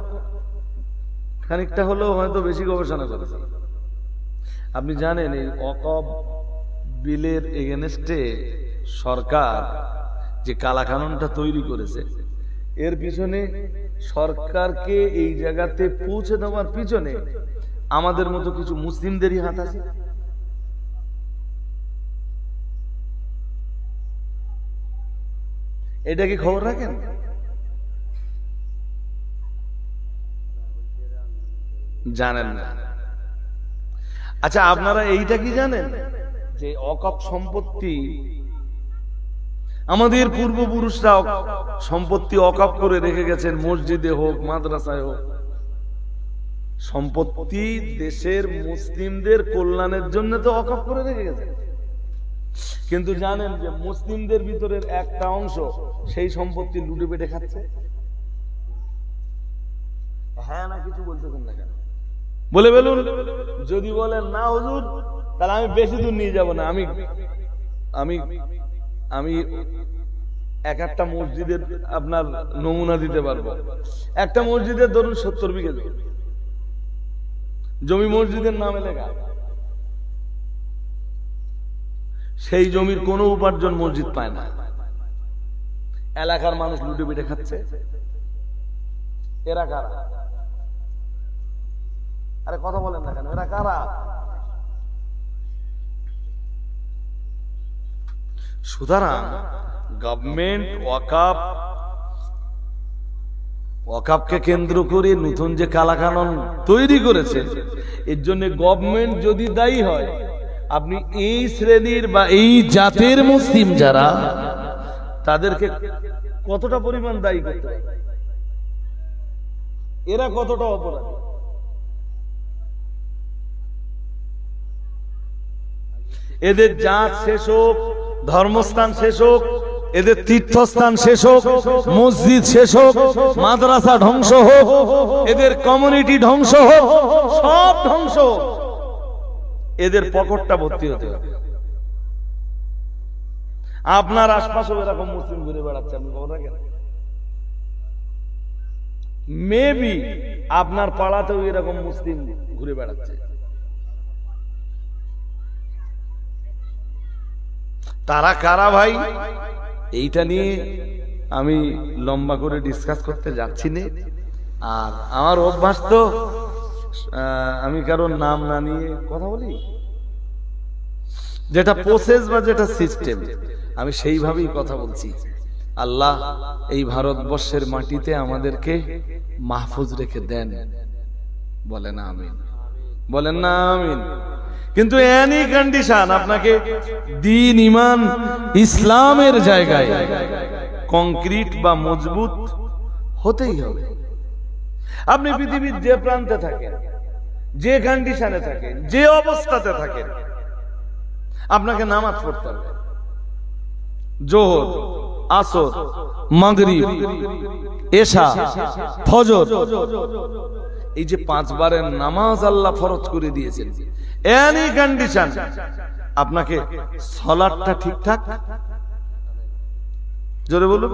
খানিকটা হলেও হয়তো বেশি গবেষণা করেছি। আপনি জানেন এই ওয়াকফ বিলের এগেনস্টে সরকার যে কালাকানুনটা তৈরি করেছে, এর পিছনে সরকারকে এই জায়গাতে পৌঁছে দেওয়ার পিছনে আমাদের মতো কিছু মুসলিমদেরই হাত আছে। এটা কি খবর রাখেন? জানেন না? আচ্ছা, আপনারা এইটা কি জানেন যে ওয়াকফ সম্পত্তি আমাদের পূর্বপুরুষরা সম্পত্তি ওয়াকফ করে রেখে গেছেন, মসজিদে হোক মাদ্রাসায় হোক। সম্পত্তি দেশের মুসলিমদের কল্যাণের জন্য তো ওয়াকফ করে রেখে গেছেন, কিন্তু জানেন যে মুসলিমদের ভিতরের একটা অংশ সেই সম্পত্তি লুটে পেটে খাচ্ছে। হ্যাঁ না কিছু বলতেছেন না কেন? বলে বলুন। যদি বলেন না হুজুর, তাহলে আমি বেশি দূর নিয়ে যাব না। আমি একটা মসজিদের আপনার নমুনা দিতে পারবো। একটা মসজিদের ধরুন 70 বিঘা জমি মসজিদের নামে লেখা, সেই জমির কোনো উপার্জন মসজিদ পায় না, এলাকার মানুষ লুটে পিটে খাচ্ছে। এরা কারা? আরে কথা বলেন না কেন? এরা কারা? সুতরাং গভর্নমেন্ট ওয়াকফকে কেন্দ্র করে নতুন যে কালাকানুন তৈরি করেছে, এর জন্য গভর্নমেন্ট যদি দায়ী হয়, আপনি এই শ্রেণীর বা এই জাতের মুসলিম যারা, তাদেরকে কতটা পরিমাণ দায়ী করতে হবে? এরা কতটা অপরাধী? এদের জাত শেষ হোক, ধর্মস্থান শেষ হোক, এদের তীর্থস্থান শেষ হোক, মসজিদ শেষ হোক, মাদ্রাসা ধ্বংস হোক, এদের কমিউনিটি ধ্বংস হোক, সব ধ্বংস হোক, এদের পকেটটা ভর্তি হতে হবে। আপনার আশপাশেও এরকম মুসলিম ঘুরে বেড়াচ্ছে, আপনি খবর রাখেন? মেবি আপনার পাড়াতেও এরকম মুসলিম ঘুরে বেড়াচ্ছে। তারা কারা ভাই? এইটা নিয়ে আমি লম্বা করে ডিসকাস করতে যাচ্ছি না। আর আমার অভ্যাস তো আমি কারোর নাম না নিয়ে কথা বলি, যেটা প্রসেস বা যেটা সিস্টেম আমি সেইভাবেই কথা বলছি। আল্লাহ এই ভারতবর্ষের মাটিতে আমাদেরকে মাহফুজ রেখে দেন, বলেন আমিন, বলেন না আমিন। কিন্তু এনি কন্ডিশন আপনাকে দ্বীন ঈমান ইসলামের জায়গায় কংক্রিট বা মজবুত হতেই হবে। আপনি পৃথিবীর যে প্রান্তে থাকেন, যে কন্ডিশনে থাকেন, যে অবস্থাতে থাকেন, আপনাকে নামাজ পড়তে হবে। যোহর, আসর, মাগরিব, এশা, ফজর, এই যে 5 বারের নামাজ আল্লাহ ফরজ করে দিয়েছেন। এনি কন্ডিশন আপনাকে সালাতটা ঠিকঠাক, জোরে বলুন।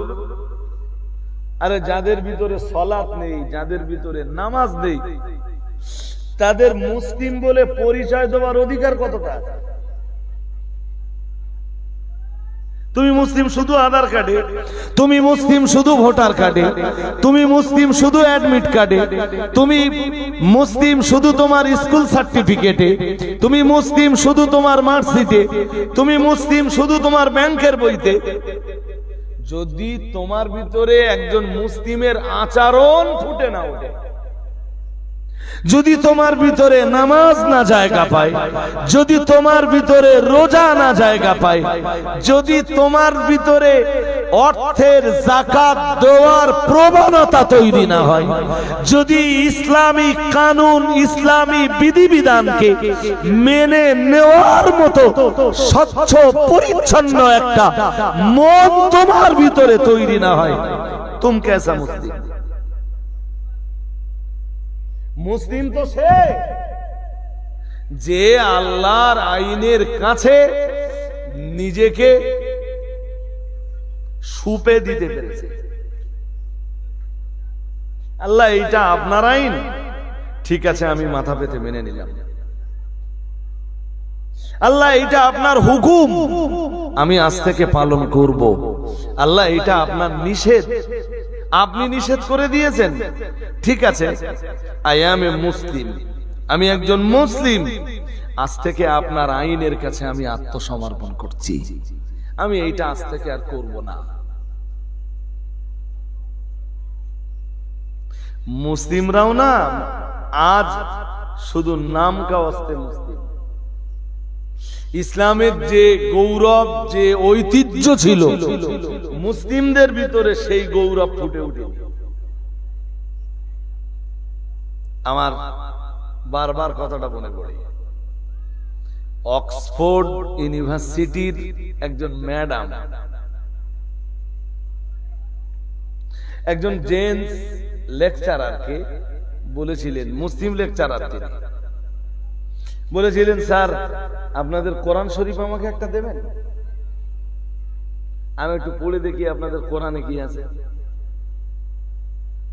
আরে যাদের ভিতরে সালাত নেই, যাদের ভিতরে নামাজ নেই, তাদের মুসলিম বলে পরিচয় দেওয়ার অধিকার কতটা আছে? তুমি মুসলিম শুধু আধার কার্ডে, তুমি মুসলিম শুধু ভোটার কার্ডে, তুমি মুসলিম শুধু অ্যাডমিট কার্ডে, তুমি মুসলিম শুধু তোমার স্কুল সার্টিফিকেটে, তুমি মুসলিম শুধু তোমার মার্কশিটে, তুমি মুসলিম শুধু তোমার ব্যাংকের বইতে। যদি তোমার ভিতরে একজন মুসলিমের আচরণ ফুটে না ওঠে, যদি তোমার ভিতরে নামাজ না জায়গা পায়, যদি তোমার ভিতরে রোজা না জায়গা পায়, যদি তোমার ভিতরে অর্থের যাকাত দেওয়ার প্রবণতা তৈরি না হয়, যদি ইসলামী কানুন, ইসলামী বিধিবিধানকে মেনে নেওয়ার মতো স্বচ্ছ পরিচ্ছন্ন একটা মন তোমার ভিতরে তৈরি না হয়, তুম কেসা মুসলিম? মুসলিম তো সে যে আল্লাহর আইনের কাছে নিজেকে সুপে দিতে পেরেছে। আল্লাহ এইটা আপনার আইন, ঠিক আছে আমি মাথা পেতে মেনে নিলাম। আল্লাহ এইটা আপনার হুকুম, আমি আজ থেকে পালন করব। আল্লাহ এইটা আপনার নিষেধ, আপনি নিষেধ করে দিয়েছেন, ঠিক আছে আই অ্যাম এ মুসলিম, আমি একজন মুসলিম, আজ থেকে আপনার আইনের কাছে আমি আত্মসমর্পণ করছি, আমি এইটা আজ থেকে আর করব না। মুসলিমরাও না আজ শুধু নাম কাওয়াস্তে মুসলিম, ইসলামের যে গৌরব, যে ঐতিহ্য ছিল মুসলিমদের ভিতরে, সেই গৌরব ফুটে উঠে। আমার বারবার কথাটা মনে পড়ে, অক্সফোর্ড ইউনিভার্সিটির একজন ম্যাডাম, একজন জেন্টস লেকচারারকে বলেছিলেন, মুসলিম লেকচারার তিনি বলেছিলেন, স্যার আপনাদের কোরআন শরীফ আমাকে একটা দেবেন, আমি একটু পড়ে দেখি আপনাদের কোরআনে কি আছে।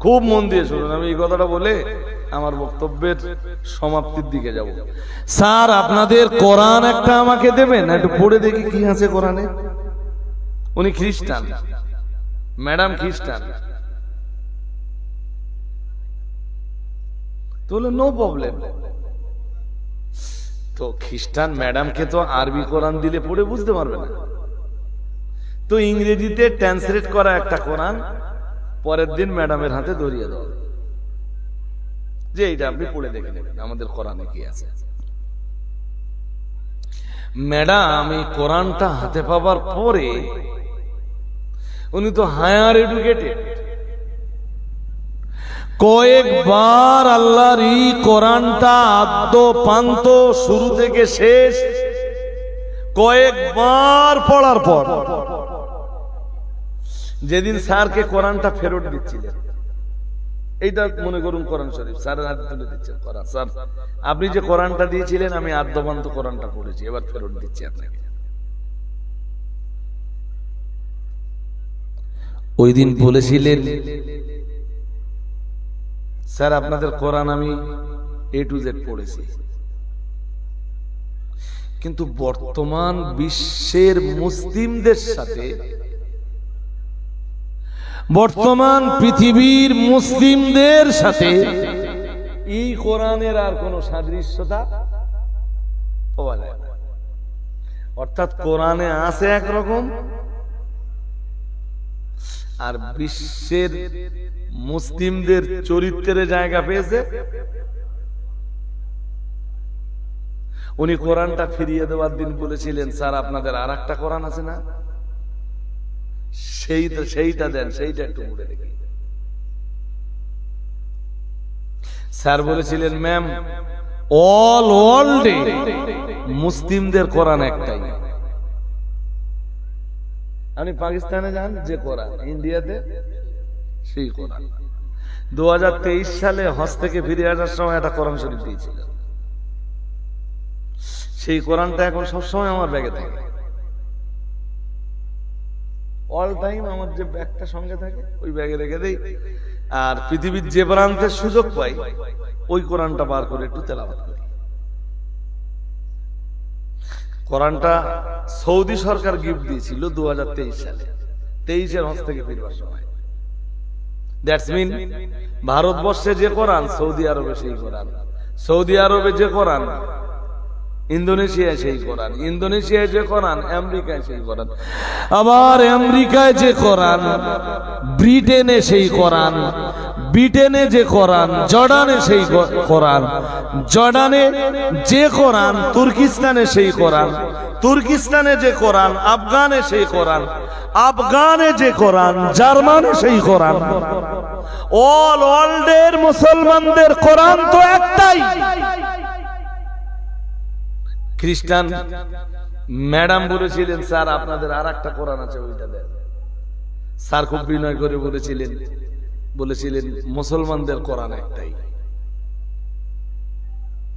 খুব মন দিয়ে শুনুন, আমি এই কথাটা বলে আমার বক্তব্যের সমাপ্তির দিকে যাব। স্যার আপনাদের কোরআন একটা আমাকে দেবেন, একটু পড়ে দেখি কি আছে কোরআনে। উনি খ্রিস্টান, ম্যাডাম খ্রিস্টান, তো নো প্রবলেম। তো খ্রিস্টান ম্যাডামকে তো আরবি কোরআন দিলে পড়ে বুঝতে পারবে না, তো ইংরেজিতে ট্রান্সলেট করা একটা কোরআন পরের দিন ম্যাডামের হাতে ধরিয়ে দাও যে এইটা আপনি পড়ে দেখে নেবেন আমাদের কোরআনে কি আছে। ম্যাডাম এই কোরআনটা হাতে পাবার পরে, উনি তো হায়ার এডুকেটেড, কয়েকবার আল্লাহর এই কোরআনটা আদ্য পান্ত শুরু থেকে শেষ কয়েকবার পড়ার পর যেদিন স্যারকে কোরআনটা ফেরত দিচ্ছিলেন, এইটা মনে করুন কোরআন শরীফ স্যারের হাতে তুলে দিচ্ছেন, কোরআন স্যার আপনি যে কোরআনটা দিয়েছিলেন আমি আদ্যপান্ত কোরআনটা পড়েছি, এবার ফেরত দিচ্ছি আপনাকে। ওই দিন বলেছিলেন, স্যার আপনাদের কোরআন আমি A to Z পড়েছি, কিন্তু বর্তমান বিশ্বের মুসলিমদের সাথে বর্তমান পৃথিবীর মুসলিমদের সাথে এই কোরআনের আর কোন সাদৃশ্যতা পাওয়া যায় না। অর্থাৎ কোরআনে আছে একরকম, আর বিশ্বের মুসলিমদের চরিত্রের জায়গা পেয়েছে। উনি কোরআনটা ফিরিয়ে দেওয়ার দিন বলেছিলেন, স্যার আপনাদের আর একটা কোরআন আছে না, সেইটা দেন, সেইটা একটু পড়ে দেখি। স্যার বলেছিলেন, ম্যাম অল ওয়ার্ল্ডে মুসলিমদের কোরআন একটাই। আপনি পাকিস্তানে যান, যে কোরআন, ইন্ডিয়াতে সেই কোরআন। 2023 সালে হজ থেকে ফিরে আসার সময় একটা কোরআন শরীফ দিয়েছিল। সেই কোরআনটা এখন সবসময় আমার ব্যাগে থাকে, অল টাইম আমার যে ব্যাগটা সঙ্গে থাকে ওই ব্যাগে রেখে দেই। আর পৃথিবীর যে প্রান্তে সুযোগ পাই ওই কোরআনটা বার করে একটু তেলাওয়াত করি। কোরআনটা সৌদি সরকার গিফট দিয়েছিল 2023 সালে, 23-এর হজ থেকে ফিরবার সময়। দ্যাটস মিন ভারতবর্ষে যে কোরআন, সৌদি আরবে সেই কোরআন, সৌদি আরবে যে কোরআন, ইন্দোনেশিয়ায় সেই কোরআন, ইন্দোনেশিয়ায় যে কোরআন, আমেরিকায় সেই কোরআন, আবার আমেরিকায় যে কোরআন, ব্রিটেনে সেই কোরআন, ব্রিটেনে যে কোরআন, জর্ডানে সেই কোরআন, জর্ডানে যে কোরআন, তুর্কিস্তানে সেই কোরআন, তুর্কিস্তানে যে কোরআন, আফগানে সেই কোরআন, আফগানে যে কোরআন, জার্মানে সেই কোরআন। অল ওয়ার্ল্ডের মুসলমানদের কোরআন তো একটাই। খ্রিস্টান ম্যাডাম বলেছিলেন, স্যার আপনাদের আর একটা কোরআন আছে, ওইটা দেন। স্যার খুব বিনয় করে বলেছিলেন মুসলমানদের কোরআন একটাই।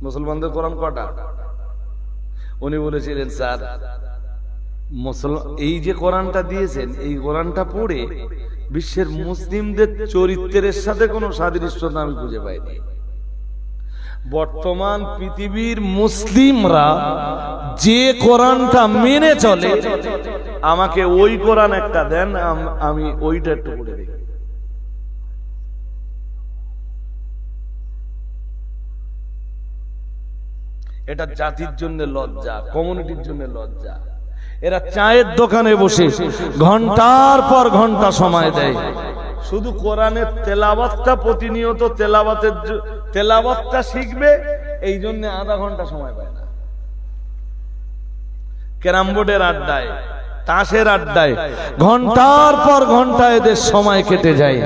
মুসলমানদের কোরআন কটা? উনি বলেছিলেন, স্যার এই যে কোরআনটা দিয়েছেন, এই কোরআনটা পড়ে বিশ্বের মুসলিমদের চরিত্রের সাথে কোনো সাদৃশ্যতা আমি খুঁজে পাইনি। বর্তমান পৃথিবীর মুসলিমরা যে কোরআনটা মেনে চলে, আমাকে ওই কোরআন একটা দেন, আমি ওইটা একটু পড়ে দেখি। এটা জাতির জন্য লজ্জা, কমিউনিটির জন্য লজ্জা। এরা চায়ের দোকানে বসে ঘন্টার পর ঘন্টা সময় দেয়, শুধু কোরআনের তেলাওয়াতটা প্রতিনিয়ত তেলাওয়াতটা শিখবে, এই জন্য আধা ঘন্টা সময় পায় না। ক্যারাম বোর্ডের আড্ডায়, তাসের আড্ডায় ঘন্টার পর ঘন্টা এদের সময় কেটে যায়।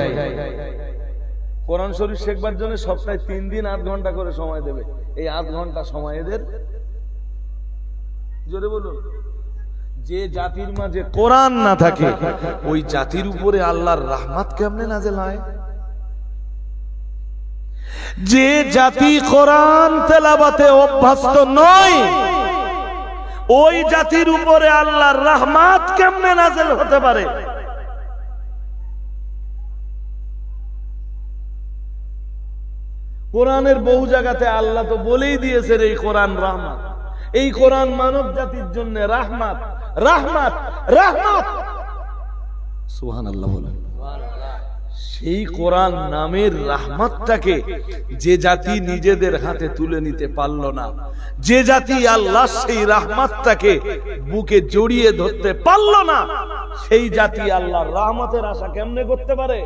কোরআন শরীফ শেখবার জন্য সপ্তাহে 3 দিন 8 ঘন্টা করে সময় দেবে। এই 8 ঘন্টা সময় এদের, জোরে বলুন, যে জাতির মাঝে কোরআন না থাকে ওই জাতির উপরে আল্লাহর রহমত কেমনে নাযিল হয়? যে জাতি কোরআন তেলাওয়াতে অভ্যস্ত নয়, ওই জাতির উপরে আল্লাহর রহমত কেমনে নাযিল হতে পারে? কোরআনের বহু জায়গাতে আল্লাহ তো বলেই দিয়েছেন এই কোরআন রহমত, এই কোরআন মানব জাতির জন্য রহমত, রহমত, রহমত। সুবহানাল্লাহ বলেন। সেই কোরআন নামের রহমতটাকে যে জাতি নিজেদের হাতে তুলে নিতে পারল না, যে জাতি আল্লাহ সেই রহমতটাকে বুকে জড়িয়ে ধরতে পারল না, সেই জাতি আল্লাহর রহমতের আশা কেমনে করতে পারে?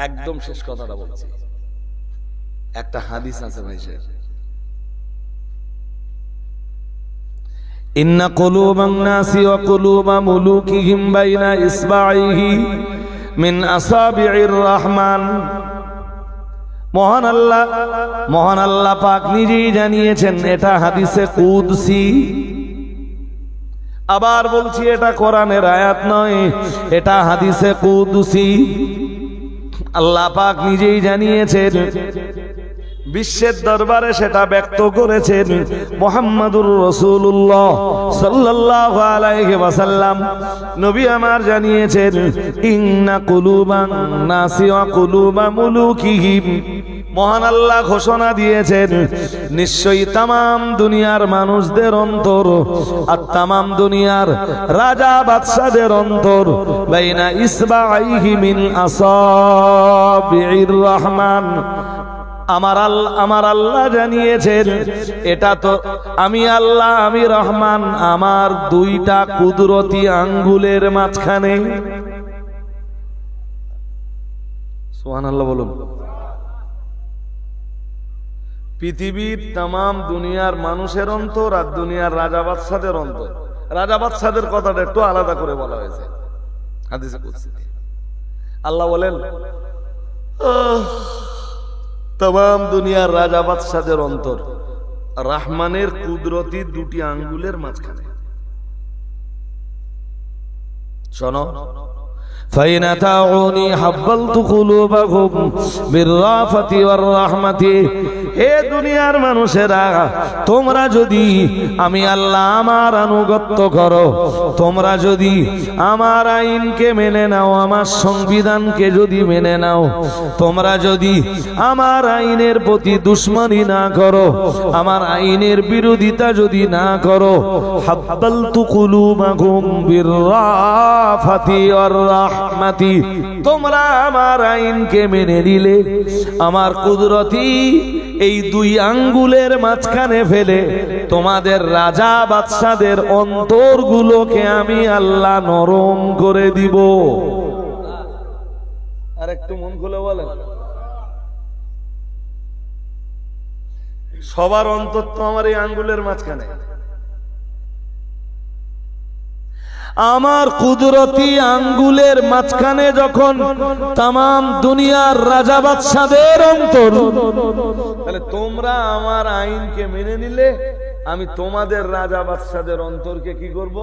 একদম শেষ কথাটা বলছি, একটা হাদিস আছে ভাই শেখ, ইন্না কুলুবান নাসি ওয়া কুলুবা মুলুকিহিম বাইনা ইসবাইহি মিন আসাবি'ir রহমান। মহান আল্লাহ পাক নিজেই জানিয়েছেন, এটা হাদিসে কুদসি। আবার বলছি, এটা কোরআনের আয়াত নয়, এটা হাদিসে কুদসি। আল্লাহ পাক নিজেই জানিয়েছেন, বিশ্বের দরবারে সেটা ব্যক্ত করেছেন মুহাম্মাদুর রাসূলুল্লাহ সাল্লাল্লাহু আলাইহি ওয়াসাল্লাম। নবী আমার জানিয়েছেন, ইন্না কুলুবান নাসি ওয়া কুলুবা মুলুকিহিম মহান আল্লাহ ঘোষণা দিয়েছেন, নিশ্চয়ই তামাম দুনিয়ার মানুষদের অন্তর আর তামাম দুনিয়ার রাজা বাদশাদের অন্তর বাইনা ইসবাইহি মিন আসাবির রহমান। আমার আল্লাহ জানিয়েছেন, এটা তো আমি আল্লাহ, আমি রহমান, আমার দুইটা কুদরতি আঙ্গুলের মাঝখানে। সুবহানাল্লাহ বলুন। পৃথিবীর তামাম দুনিয়ার মানুষের অন্তর আর দুনিয়ার রাজা বাদশাদের অন্তর। রাজা বাদশাদের কথাটা একটু আলাদা করে বলা হয়েছে হাদিসে কুদসিতে। আল্লাহ বলেন, তামাম দুনিয়ার রাজা বাদশাদের অন্তর রহমানের কুদরতি দুটি আঙ্গুলের মাঝখানে। শোনো, فإن أطاعوني حبلت قلوبهم بالرأفة والرحمة। হে দুনিয়ার মানুষেরা, তোমরা যদি আমি আল্লাহ আমার আনুগত্য করো, তোমরা যদি আমার আইনকে মেনে নাও, আমার সংবিধানকে যদি মেনে নাও, তোমরা যদি আমার আইনের প্রতি দুশমনি না করো, আমার আইনের বিরোধিতা যদি না করো, হাব্বালতু কুলুবাকুম বিররাফাতি ওয়ার রাহমাতি, তোমরা আমার আইনকে মেনে নিলে, আমার কুদরতি এই দুই আঙ্গুলের মাঝখানে ফেলে তোমাদের রাজা বাদশাদের অন্তরগুলোকে আমি আল্লাহ নরম করে দিব। আর একটু মন খুলে বলেন, সবার অন্তর তো আমার এই আঙ্গুলের মাঝখানে। আমার কুদরতি আঙ্গুলের মাঝখানে যখন তামাম দুনিয়ার রাজা বাদশাদের অন্তর, তাহলে তোমরা আমার আইনকে মেনে নিলে আমি তোমাদের রাজা বাদশাদের অন্তরকে কি করব?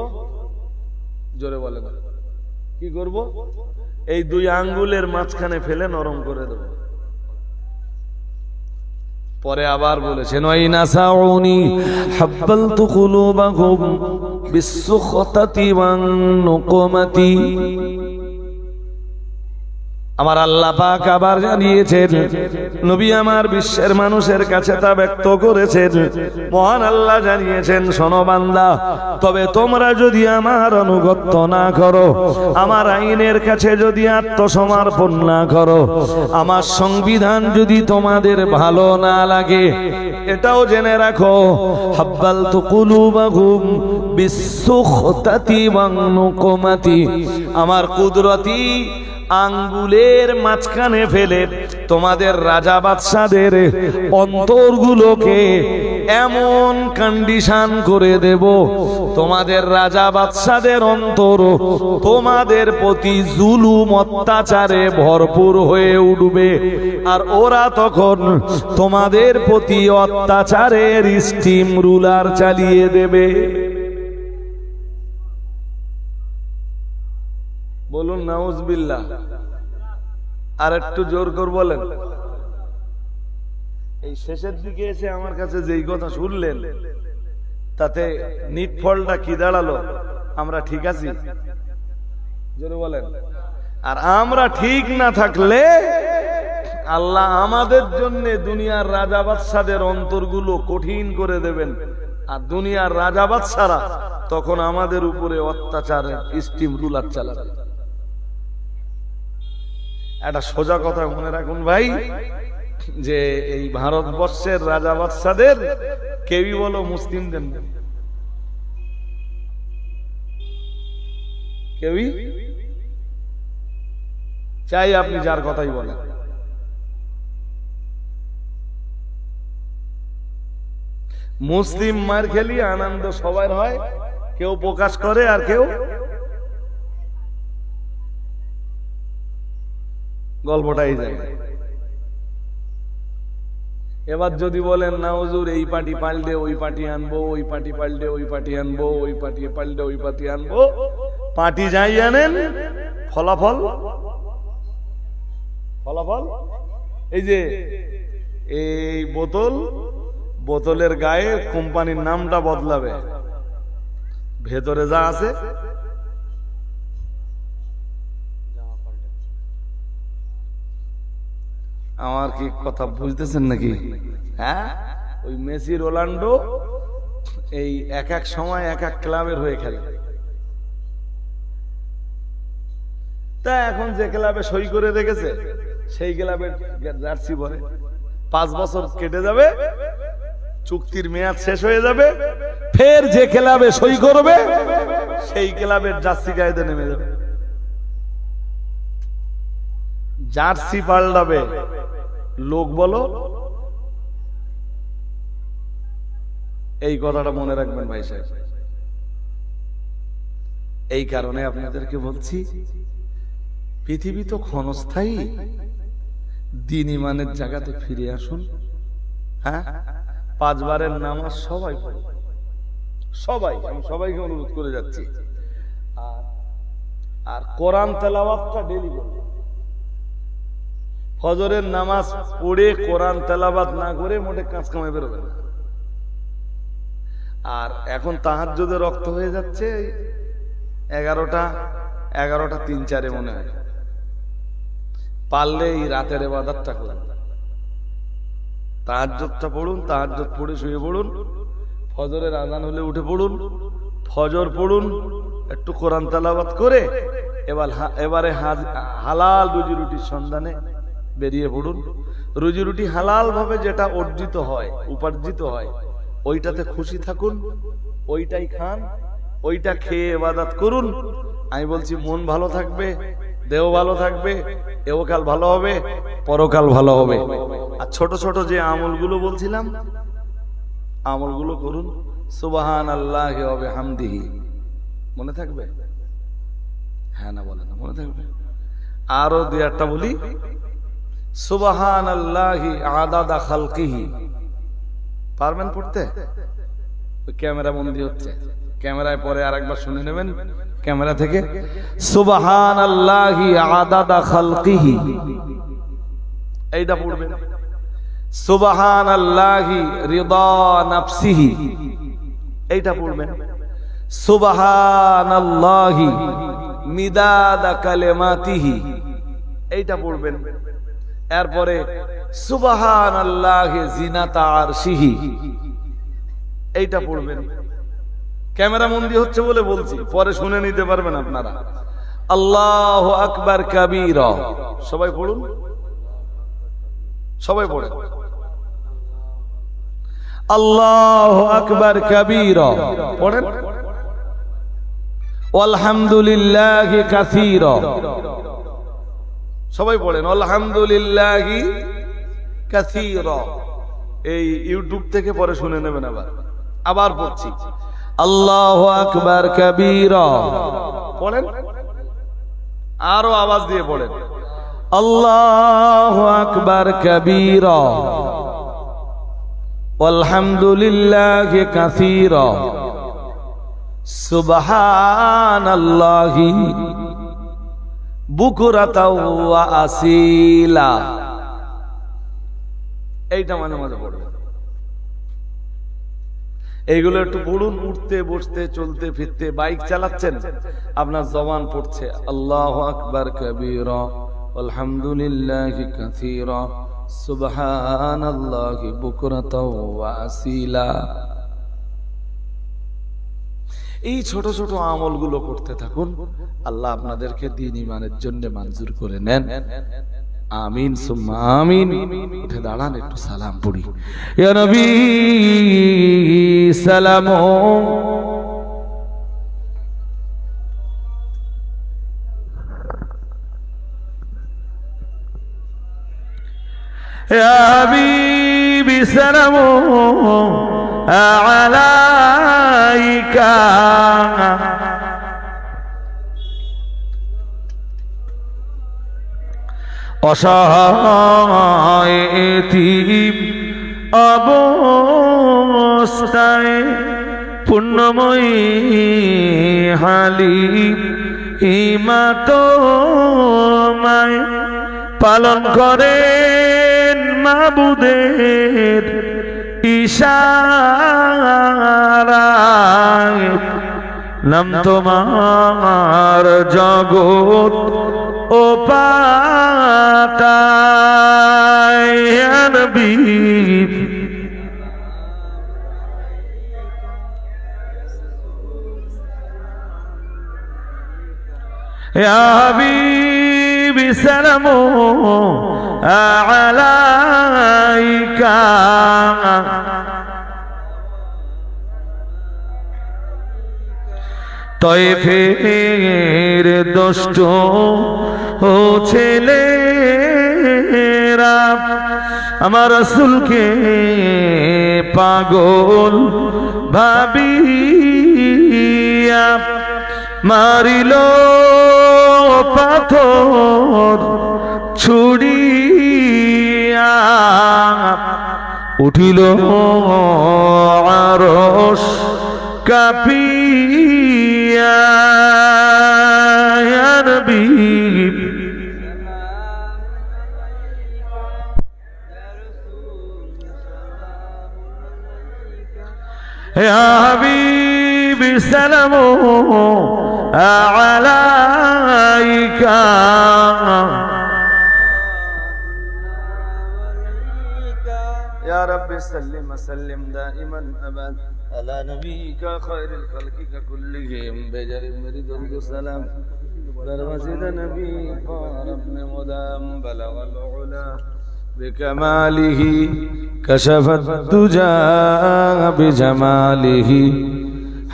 জোরে বলে না, কি করব? এই দুই আঙ্গুলের মাঝখানে ফেলে নরম করে দেব। পরে আবার বলেছেন, ওয়াইনা সাউনি হাব্বালতু কুলুবাকুম বিসসুখতাতি ওয়ান নুকমাতি। আমার আল্লাহ পাক আবার জানিয়েছেন, নবী আমার বিশ্বের মানুষের কাছে তা ব্যক্ত করেছেন। মহান আল্লাহ জানিয়েছেন, শোনো বান্দা, তবে তোমরা যদি আমার আনুগত্য না করো, আমার আইনের কাছে যদি আত্মসমর্পণ না করো, আমার সংবিধান যদি তোমাদের ভালো না লাগে, এটাও জেনে রাখো, হাব্বালতু কুলুবাকুম বিসসুখতাতি ওয়ান নুকমাতি, আমার কুদরতি আঙ্গুলের মাঝখানে ফেলে তোমাদের রাজা বাদশাদের অন্তরগুলোকে এমন কন্ডিশন করে দেব, তোমাদের রাজা বাদশাদের অন্তর তোমাদের প্রতি জুলুম অত্যাচারে ভরপুর হয়ে উঠবে, আর ওরা তখন তোমাদের প্রতি অত্যাচারের স্টিম রুলার চালিয়ে দেবে। বলুন নাউজুবিল্লাহ। আর একটু জোর করে বলেন। এই শেষের দিকে এসে আমার কাছে যেই কথা শুনলেন, তাতে নিটফলটা কি দাঁড়ালো? আমরা ঠিক আছি? জোরে বলেন। আর আমরা ঠিক না থাকলে আল্লাহ আমাদের জন্য দুনিয়ার রাজা বাদশাদের অন্তরগুলো কঠিন করে দেবেন, আর দুনিয়ার রাজা বাদশারা তখন আমাদের উপরে অত্যাচারের স্টিম রুলার চালাবে। একটা সোজা কথা মনে রাখুন ভাই, যে এই ভারতবর্ষের রাজা বাদশাদের কেউই বলো মুসলিমদের না, কেউই, চাই আপনি যার কথাই বলেন। মুসলিম মার খেলি আনন্দ সবার হয়, কেউ প্রকাশ করে আর কেউ গল্পটাই যায়। এবার যদি বলেন না হুজুর এই পার্টি পাল্টে ওই পার্টি আনবো, ওই পার্টি পাল্টে ওই পার্টি আনবো, ওই পার্টি পাল্টে ওই পার্টি আনবো, পার্টি যাই আনেন, ফলাফল ফলাফল এই যে এই বোতলের গায়ে কোম্পানির নামটা বদলাবে, ভেতরে যা আছে আমার কি কথা বুঝতেছেন নাকি? হ্যাঁ, ওই মেসি রোনাল্ডো এই এক এক সময় এক এক ক্লাবের হয়ে খেলে। তা এখন যে ক্লাবে সই করে রেখেছে সেই ক্লাবের জার্সি পরে 5 বছর কেটে যাবে, চুক্তির মেয়াদ শেষ হয়ে যাবে, ফের যে ক্লাবে সই করবে সেই ক্লাবের জার্সি গায়ে নেমে যাবে। জার্সি পাল্টাবে, লোক বলো। এই কথাটা মনে রাখবেন ভাই সাহেব। এই কারণে আপনাদেরকে বলছি, পৃথিবী তো ক্ষণস্থায়ী, দিন ইমানের জায়গাতে ফিরে আসুন। হ্যাঁ, 5 বারের নামাজ সবাই পড়ে, সবাই, আমি সবাইকে অনুরোধ করে যাচ্ছি। আর কোরআন তেলাওয়াতটা ডেইলি করুন। ফজরের নামাজ পড়ে কোরআন তেলাওয়াত না করে মোটে কাজ কামাই বেরোবে না। আর এখন তাহাজ্জুদের রক্ত হয়ে যাচ্ছে 11টা 3-4 মনে হয়। পারলে এই রাতের ইবাদতটা করুন, তাহাজ্জুদটা পড়ুন, তাহাজ্জুদ পড়ে শুয়ে পড়ুন, ফজরের আযান হলে উঠে পড়ুন, ফজর পড়ুন, একটু কোরআন তেলাওয়াত করে এবারে হালাল রুজি রুটির সন্ধানে বেরিয়ে পড়ুন। রুজি রুটি হালাল ভাবে যেটা অর্জিত হয়, উপার্জিত হয়, ওইটাতে খুশি থাকুন, ওইটাই খান, ওইটা খেয়ে ইবাদত করুন। আমি বলছি মন ভালো থাকবে, দেহ ভালো থাকবে, এহকাল ভালো হবে, পরকাল ভালো হবে। আর ছোট ছোট যে আমলগুলো বলছিলাম, আমলগুলো করুন। সুবহানাল্লাহি ওয়া বিহামদিহি, মনে থাকবে? হ্যাঁ না বলে না, মনে থাকবে? আরো 2-1টা বলি। সুবহানাল্লাহি আদাদা খালকিহি, পারবেন পড়তে? ক্যামেরা বন্দি হচ্ছে, ক্যামেরায় পরে আরেকবার শুনে নেবেন ক্যামেরা থেকে। সুবহানাল্লাহি আদাদা খালকিহি, এইটা পড়বেন। সুবহানাল্লাহি রিদা নাফসিহি, এইটা পড়বেন। সুবহানাল্লাহি মিদাদা কালিমাতিহি, এইটা পড়বেন। এরপরে সুবহানাল্লাহি জিনাতা আরশিহি, এইটা পড়বেন। ক্যামেরা বন্দি হচ্ছে বলে বলছি, পরে শুনে নিতে পারবেন আপনারা। আল্লাহু আকবার কাবীরা, সবাই পড়ুন, সবাই পড়েন। আল্লাহু আকবার কাবীরা পড়েন। আলহামদুলিল্লাহি কাসীরা, সবাই পড়েন। আলহামদুলিল্লাহি কাসীরা, এই ইউটিউব থেকে পরে শুনে নেবেন। আবার পড়ছি। আল্লাহু আকবার কাবীরা পড়েন, আরো আওয়াজ দিয়ে পড়েন। আল্লাহু আকবার কাবীরা আলহামদুলিল্লাহি কাসীরা সুবহানাল্লাহি বুকরাতাও ওয়া আসীলা, এইটা মাঝে মাঝে পড়বেন। এইগুলো একটু পড়ুন। উঠতে বসতে চলতে ফিরতে, বাইক চালাচ্ছেন, আপনার জবান পড়ছে আল্লাহু আকবার কাবীরা আলহামদুলিল্লাহি কাসীরা সুবহানাল্লাহি বুকরাতাও ওয়া আসীলা। এই ছোট ছোট আমলগুলো করতে থাকুন। আল্লাহ আপনাদেরকে দ্বীন ঈমানের জন্য মঞ্জুর করে নেন। আমিন সুম্মা আমিন। উঠে দাঁড়ান, একটু সালাম পড়ি। ইয়া নবী সালাম, ইয়া হাবিবি সালাম আলাইকা, অসহায় এতিম অবস্থায় পুণ্যময়ী হালিম ইমাতমায় পালন করেন মাবুদের ইশারায়। নাম তোমার জগৎ ও পাতায় ইয়া নবী ইয়া হাবিবি সালামু আলাইকা তয়ফের দুষ্ট ও ছেলেরা আমার রাসূলকে পাগল ভাবিয়া মারিল পাথর ছুড়িয়া উঠিল আরশ কাঁপিয়া ইয়া নবী ইয়া হাবিবি সালামু আলাইকা يا رب سلم وسلم دائما ابدا على نبيك خير الخلق كلهم بجر مريد السلام برمسيد نبي ربنا مدام بلغ العلا بكماله كشف الدجى بجماله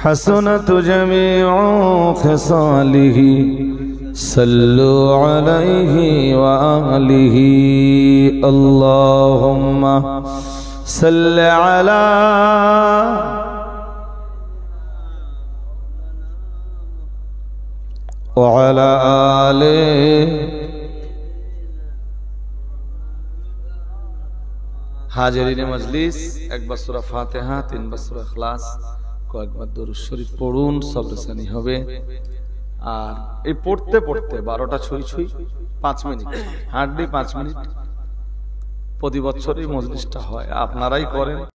حسنت جميع خصاله صلوا عليه وآله اللهم صل على وعلى آله হাজিরিনে মজলিস একবার সূরা ফাতিহা তিনবার সূরা ইখলাস কয়েকবার দরুদ শরীফ পড়ুন সবরসানি হবে আর এই পড়তে পড়তে 12টা ছুঁই ছুঁই 5 মিনিট হার্ডলি 5 মিনিট প্রতি বছরই মজলিসটা হয় আপনারাই করেন